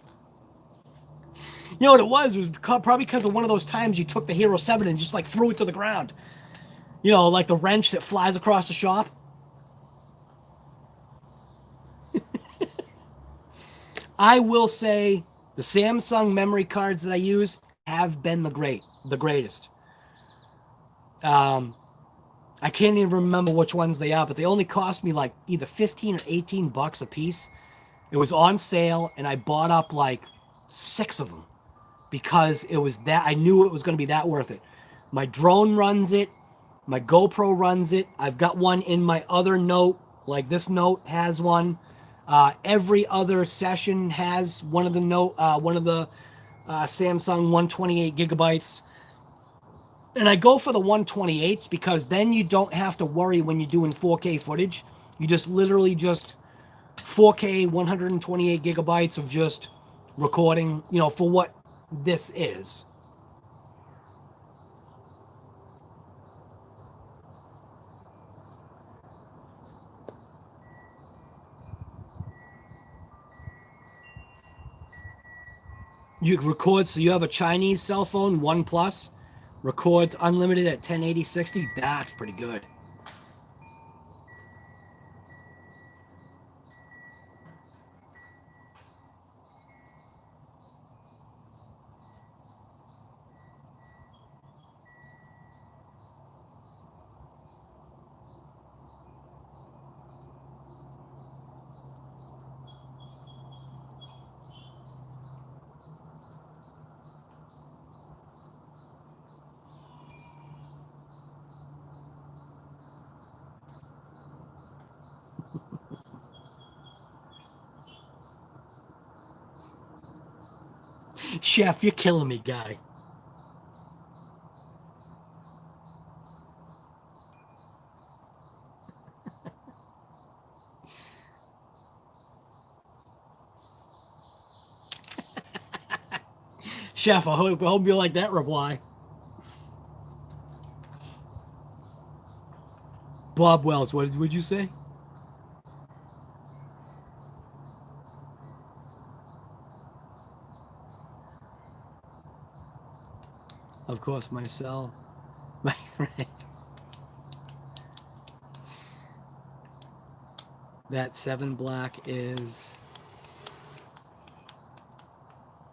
You know what it was? It was probably because of one of those times you took the Hero 7 and just like threw it to the ground. You know, like the wrench that flies across the shop. I will say the Samsung memory cards that I use have been the greatest. I can't even remember which ones they are, but they only cost me like either 15 or 18 bucks a piece. It was on sale, and I bought up like 6 of them because it was that, I knew it was going to be that worth it. My drone runs it. My GoPro runs it. I've got one in my other Note, like this Note has one. Every other session has one of the Samsung 128 gigabytes. And I go for the 128s because then you don't have to worry when you're doing 4K footage. You just literally just 4K 128 gigabytes of just recording, you know, for what this is. You record, so you have a Chinese cell phone, OnePlus, records unlimited at 1080 60. That's pretty good. Chef, you're killing me, guy. Chef, I hope you like that reply. Bob Wells, what would you say? Of course, my cell. Right. That 7 black is.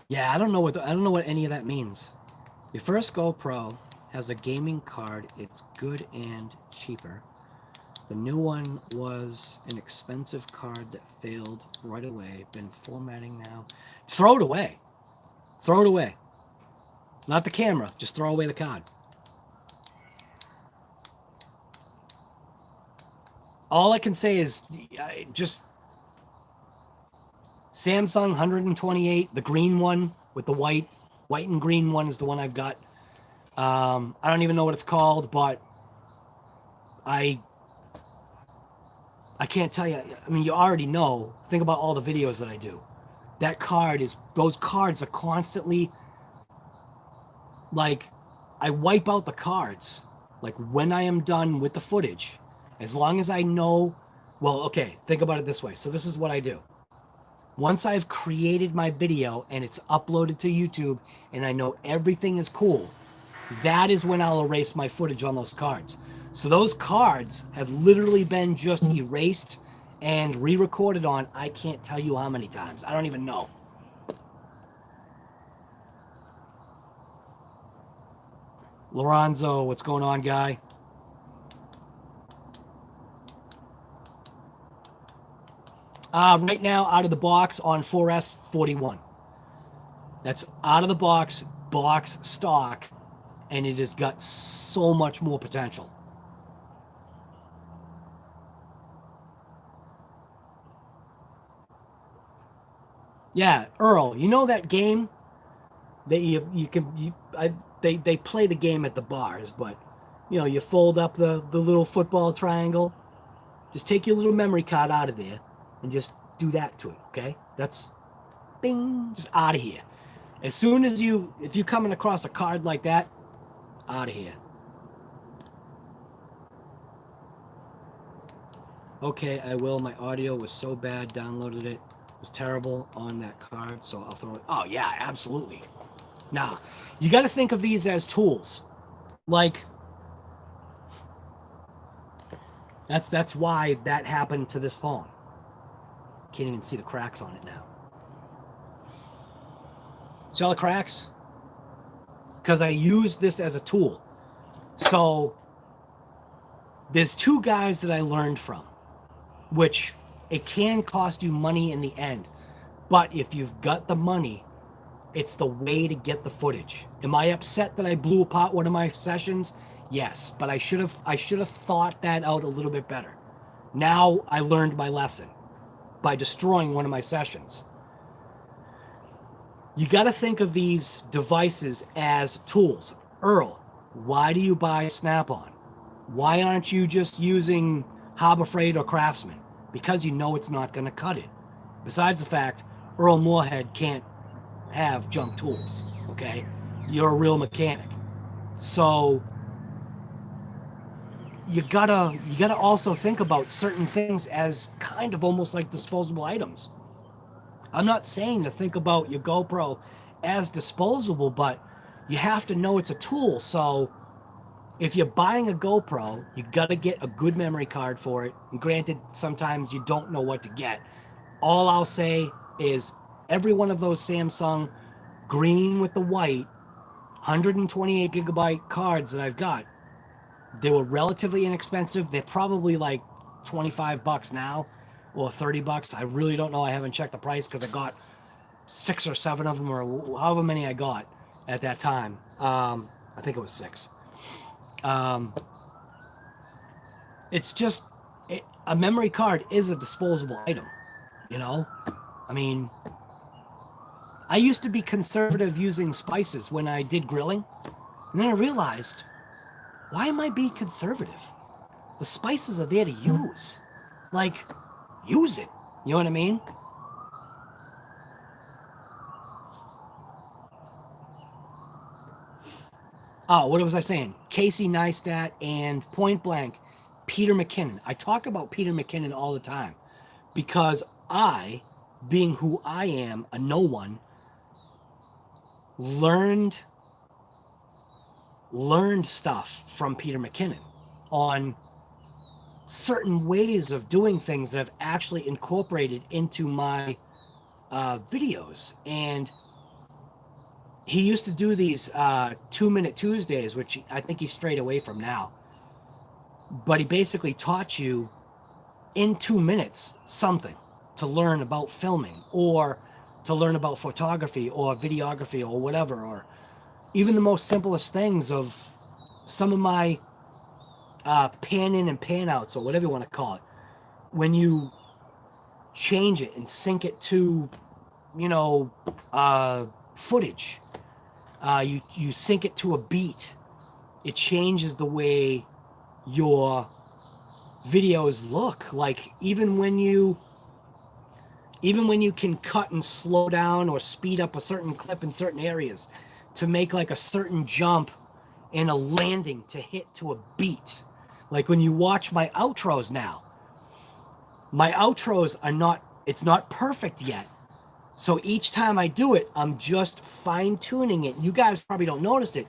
Yeah, I don't know what any of that means. The first GoPro has a gaming card. It's good and cheaper. The new one was an expensive card that failed right away. Been formatting now. Throw it away. Throw it away. Not the camera. Just throw away the card. All I can say is just Samsung 128, the green one with the white and green one is the one I've got. I don't even know what it's called, but I can't tell you. I mean, you already know. Think about all the videos that I do. That card is, those cards are constantly, like, I wipe out the cards, like, when I am done with the footage. As long as I know, well, okay, think about it this way. So this is what I do. Once I've created my video and it's uploaded to YouTube and I know everything is cool, that is when I'll erase my footage on those cards. So those cards have literally been just erased and re-recorded on, I can't tell you how many times. I don't even know. Lorenzo, what's going on, guy? Right now, out of the box on 4S 41. That's out of the box stock, and it has got so much more potential. Yeah, Earl, you know that game that they play the game at the bars, but you know, you fold up the little football triangle. Just take your little memory card out of there and just do that to it, okay? That's bing, just out of here. As soon as if you coming across a card like that, out of here. Okay, I will. My audio was so bad, downloaded it. It was terrible on that card, so I'll throw it. Oh yeah, absolutely. Nah, you got to think of these as tools. Like, that's why that happened to this phone. Can't even see the cracks on it now. See all the cracks? Because I use this as a tool. So there's 2 guys that I learned from, which it can cost you money in the end. But if you've got the money, it's the way to get the footage. Am I upset that I blew apart one of my sessions? Yes, but I should have thought that out a little bit better. Now I learned my lesson by destroying one of my sessions. You got to think of these devices as tools. Earl, why do you buy Snap-on? Why aren't you just using Harbor Freight or Craftsman? Because you know it's not going to cut it. Besides the fact, Earl Moorhead can't have junk tools, okay? You're a real mechanic. So you gotta also think about certain things as kind of almost like disposable items. I'm not saying to think about your GoPro as disposable, but you have to know it's a tool. So if you're buying a GoPro, you gotta get a good memory card for it. And granted, sometimes you don't know what to get. All I'll say is every one of those Samsung green with the white 128 gigabyte cards that I've got, they were relatively inexpensive. They're probably like 25 bucks now or 30 bucks. I really don't know. I haven't checked the price because I got 6 or 7 of them, or however many I got at that time. I think it was 6. It's just a memory card is a disposable item, you know? I mean, I used to be conservative using spices when I did grilling, and then I realized, why am I being conservative? The spices are there to use. Like, use it. You know what I mean? Oh, what was I saying? Casey Neistat and point blank, Peter McKinnon. I talk about Peter McKinnon all the time because I, being who I am, a no one, learned stuff from Peter McKinnon on certain ways of doing things that I've actually incorporated into my videos. And he used to do these 2-minute Tuesdays, which I think he's strayed away from now. But he basically taught you in 2 minutes something to learn about filming or to learn about photography or videography or whatever, or even the most simplest things of some of my pan in and pan outs, or whatever you want to call it. When you change it and sync it to, you know, footage, you sync it to a beat, it changes the way your videos look. Like even when you can cut and slow down or speed up a certain clip in certain areas to make like a certain jump and a landing to hit to a beat. Like when you watch my outros now, my outros are not, it's not perfect yet. So each time I do it, I'm just fine tuning it. You guys probably don't notice it.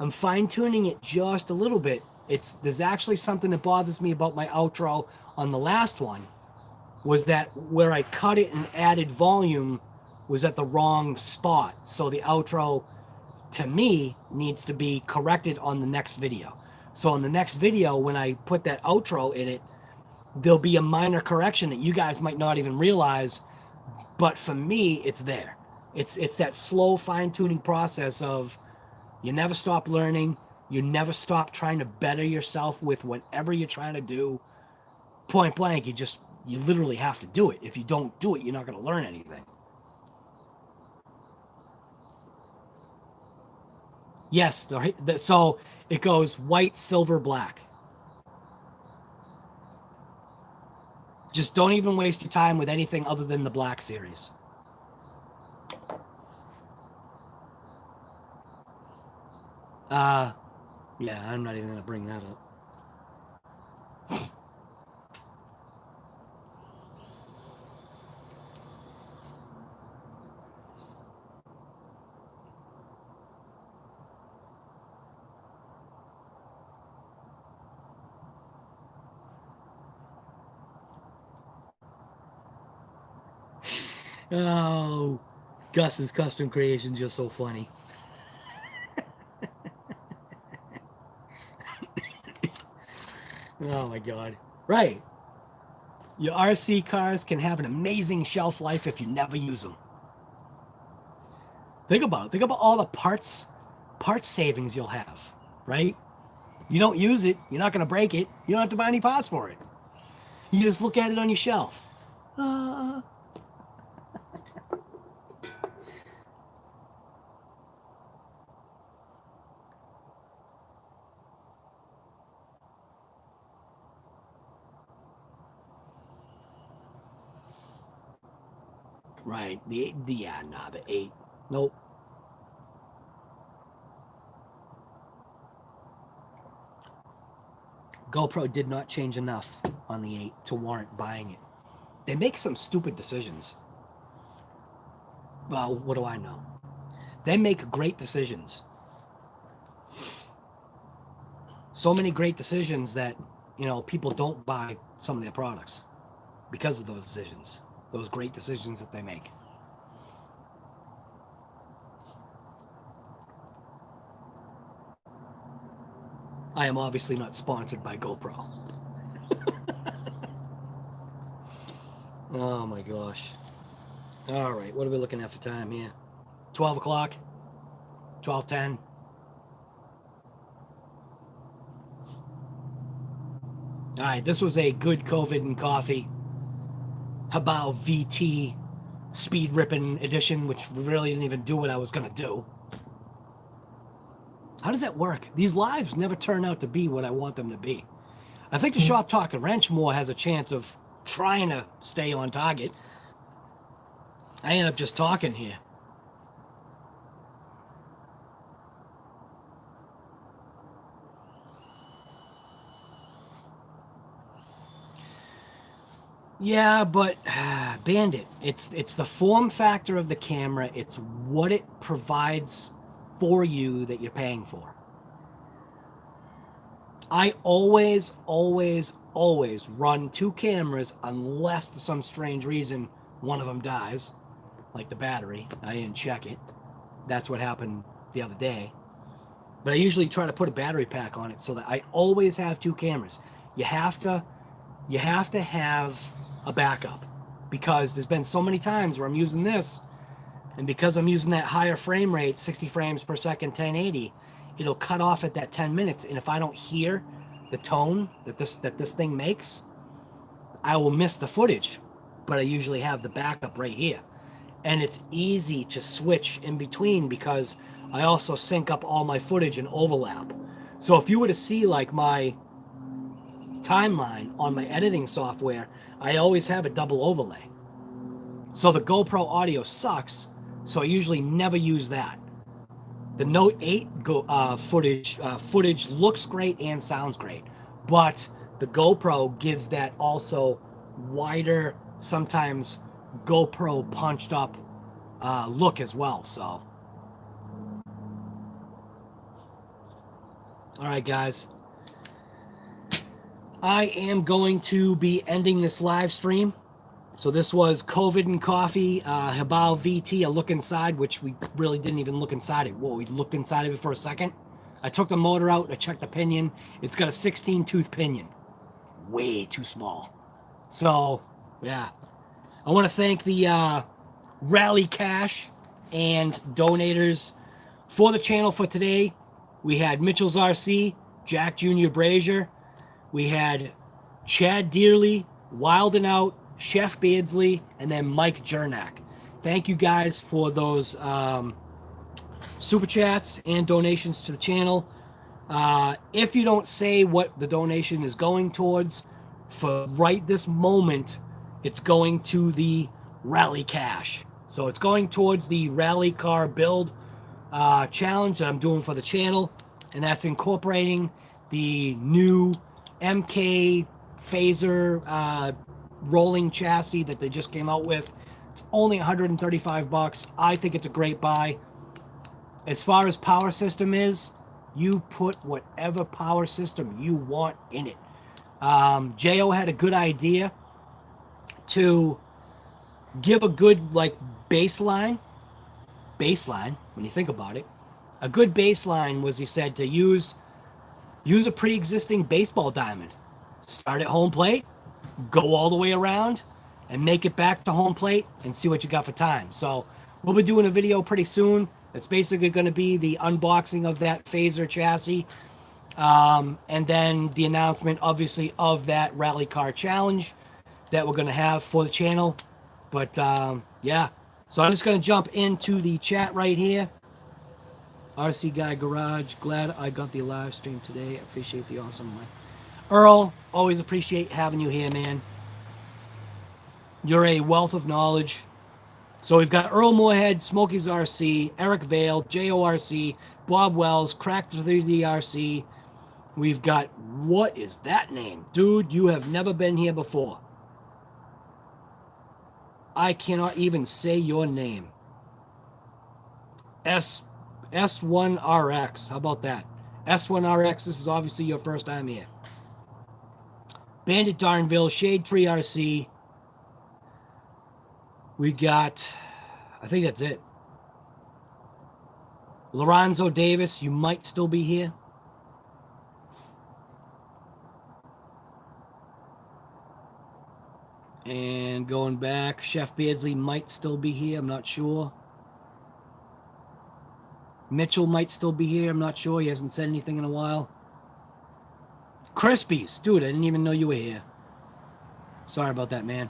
I'm fine tuning it just a little bit. There's actually something that bothers me about my outro on the last one, was that where I cut it and added volume was at the wrong spot. So the outro, to me, needs to be corrected on the next video. So on the next video, when I put that outro in it, there'll be a minor correction that you guys might not even realize, but for me, it's there. It's that slow fine-tuning process of you never stop learning, you never stop trying to better yourself with whatever you're trying to do. Point blank, you literally have to do it. If you don't do it, you're not going to learn anything. Yes, so it goes white, silver, black. Just don't even waste your time with anything other than the black series. Yeah, I'm not even going to bring that up. Oh, Gus's custom creations are so funny. Oh my God. Right. Your RC cars can have an amazing shelf life if you never use them. Think about all the parts savings you'll have, right? You don't use it, you're not going to break it, you don't have to buy any parts for it. You just look at it on your shelf. Right. The 8. Nope. GoPro did not change enough on the 8 to warrant buying it. They make some stupid decisions. Well, what do I know? They make great decisions. So many great decisions that, you know, people don't buy some of their products because of those decisions, those great decisions that they make. I am obviously not sponsored by GoPro. Oh my gosh. All right, what are we looking at for time here? 12 o'clock? 12:10? All right, this was a good COVID and coffee HoBao VT speed ripping edition, which really didn't even do what I was going to do. How does that work? These lives never turn out to be what I want them to be. I think the Shop Talk and Wrench more has a chance of trying to stay on target. I end up just talking here. Yeah, but Bandit, it's the form factor of the camera. It's what it provides for you that you're paying for. I always run 2 cameras unless for some strange reason one of them dies, like the battery. I didn't check it. That's what happened the other day. But I usually try to put a battery pack on it so that I always have 2 cameras. You have to have a backup, because there's been so many times where I'm using this, and because I'm using that higher frame rate, 60 frames per second, 1080, it'll cut off at that 10 minutes. And if I don't hear the tone that this thing makes, I will miss the footage. But I usually have the backup right here. And it's easy to switch in between because I also sync up all my footage and overlap. So if you were to see like my timeline on my editing software, I always have a double overlay. So the GoPro audio sucks, so I usually never use that. The Note 8 footage looks great and sounds great, but the GoPro gives that also wider, sometimes GoPro punched up look as well. So, all right, guys. I am going to be ending this live stream. So this was COVID and Coffee, HoBao VT, a look inside, which we really didn't even look inside it. Whoa, we looked inside of it for a second. I took the motor out, I checked the pinion. It's got a 16-tooth pinion. Way too small. So, yeah. I want to thank the Rally Cash and donators for the channel for today. We had Mitchell's RC, Jack Jr. Brazier. We had Chad Dearly, Wild and Out, Chef Beardsley, and then Mike Jernak. Thank you guys for those super chats and donations to the channel. If you don't say what the donation is going towards, for right this moment, it's going to the Rally Cash. So it's going towards the rally car build challenge that I'm doing for the channel, and that's incorporating the new MK Phaser rolling chassis that they just came out with. It's only 135 bucks. I think it's a great buy. As far as power system is, you put whatever power system you want in it. Jo had a good idea to give a good like baseline when you think about it. A good baseline was, he said, to use a pre-existing baseball diamond. Start at home plate, go all the way around, and make it back to home plate and see what you got for time. So we'll be doing a video pretty soon. It's basically going to be the unboxing of that Phaser chassis, and then the announcement, obviously, of that rally car challenge that we're going to have for the channel. But yeah, so I'm just going to jump into the chat right here. RC Guy Garage, glad I got the live stream today. Appreciate the awesome mic. Earl, always appreciate having you here, man. You're a wealth of knowledge. So we've got Earl Moorhead, Smokies RC, Eric Vale, JORC, Bob Wells, Cracked 3D RC. We've got, what is that name? Dude, you have never been here before. I cannot even say your name. S1RX. How about that? S1RX, this is obviously your first time here. Bandit Darnville, Shade Tree RC. We got, I think that's it. Lorenzo Davis, you might still be here. And going back, Chef Beardsley might still be here. I'm not sure. Mitchell might still be here. I'm not sure. He hasn't said anything in a while. Crispies. Dude, I didn't even know you were here. Sorry about that, man.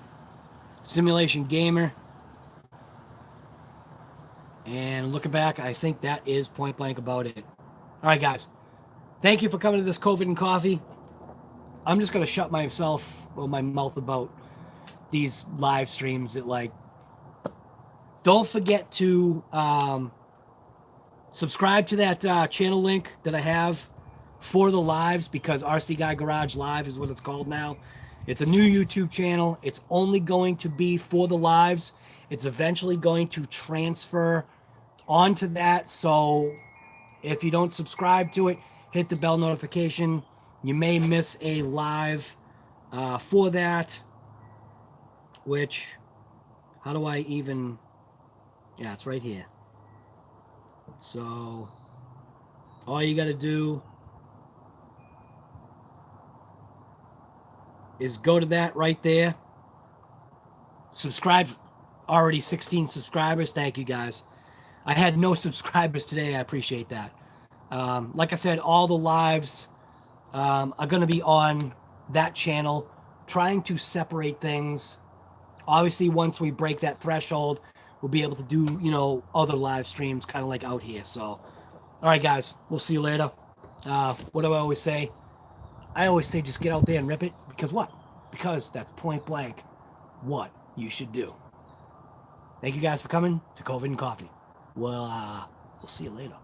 Simulation Gamer. And looking back, I think that is point blank about it. All right, guys. Thank you for coming to this COVID and Coffee. I'm just going to shut my mouth about these live streams. That, like, don't forget to subscribe to that channel link that I have for the lives, because RC Guy Garage Live is what it's called now. It's a new YouTube channel. It's only going to be for the lives. It's eventually going to transfer onto that. So if you don't subscribe to it, hit the bell notification. You may miss a live for that, which, how do I even, yeah, it's right here. So all you got to do is go to that right there. Subscribe. Already 16 subscribers. Thank you, guys. I had no subscribers today. I appreciate that. Like I said, all the lives are going to be on that channel, trying to separate things. Obviously, once we break that threshold, we'll be able to do, you know, other live streams kind of like out here. So, all right, guys, we'll see you later. What do I always say? I always say just get out there and rip it. Because what? Because that's point blank what you should do. Thank you guys for coming to COVID and Coffee. Well, we'll see you later.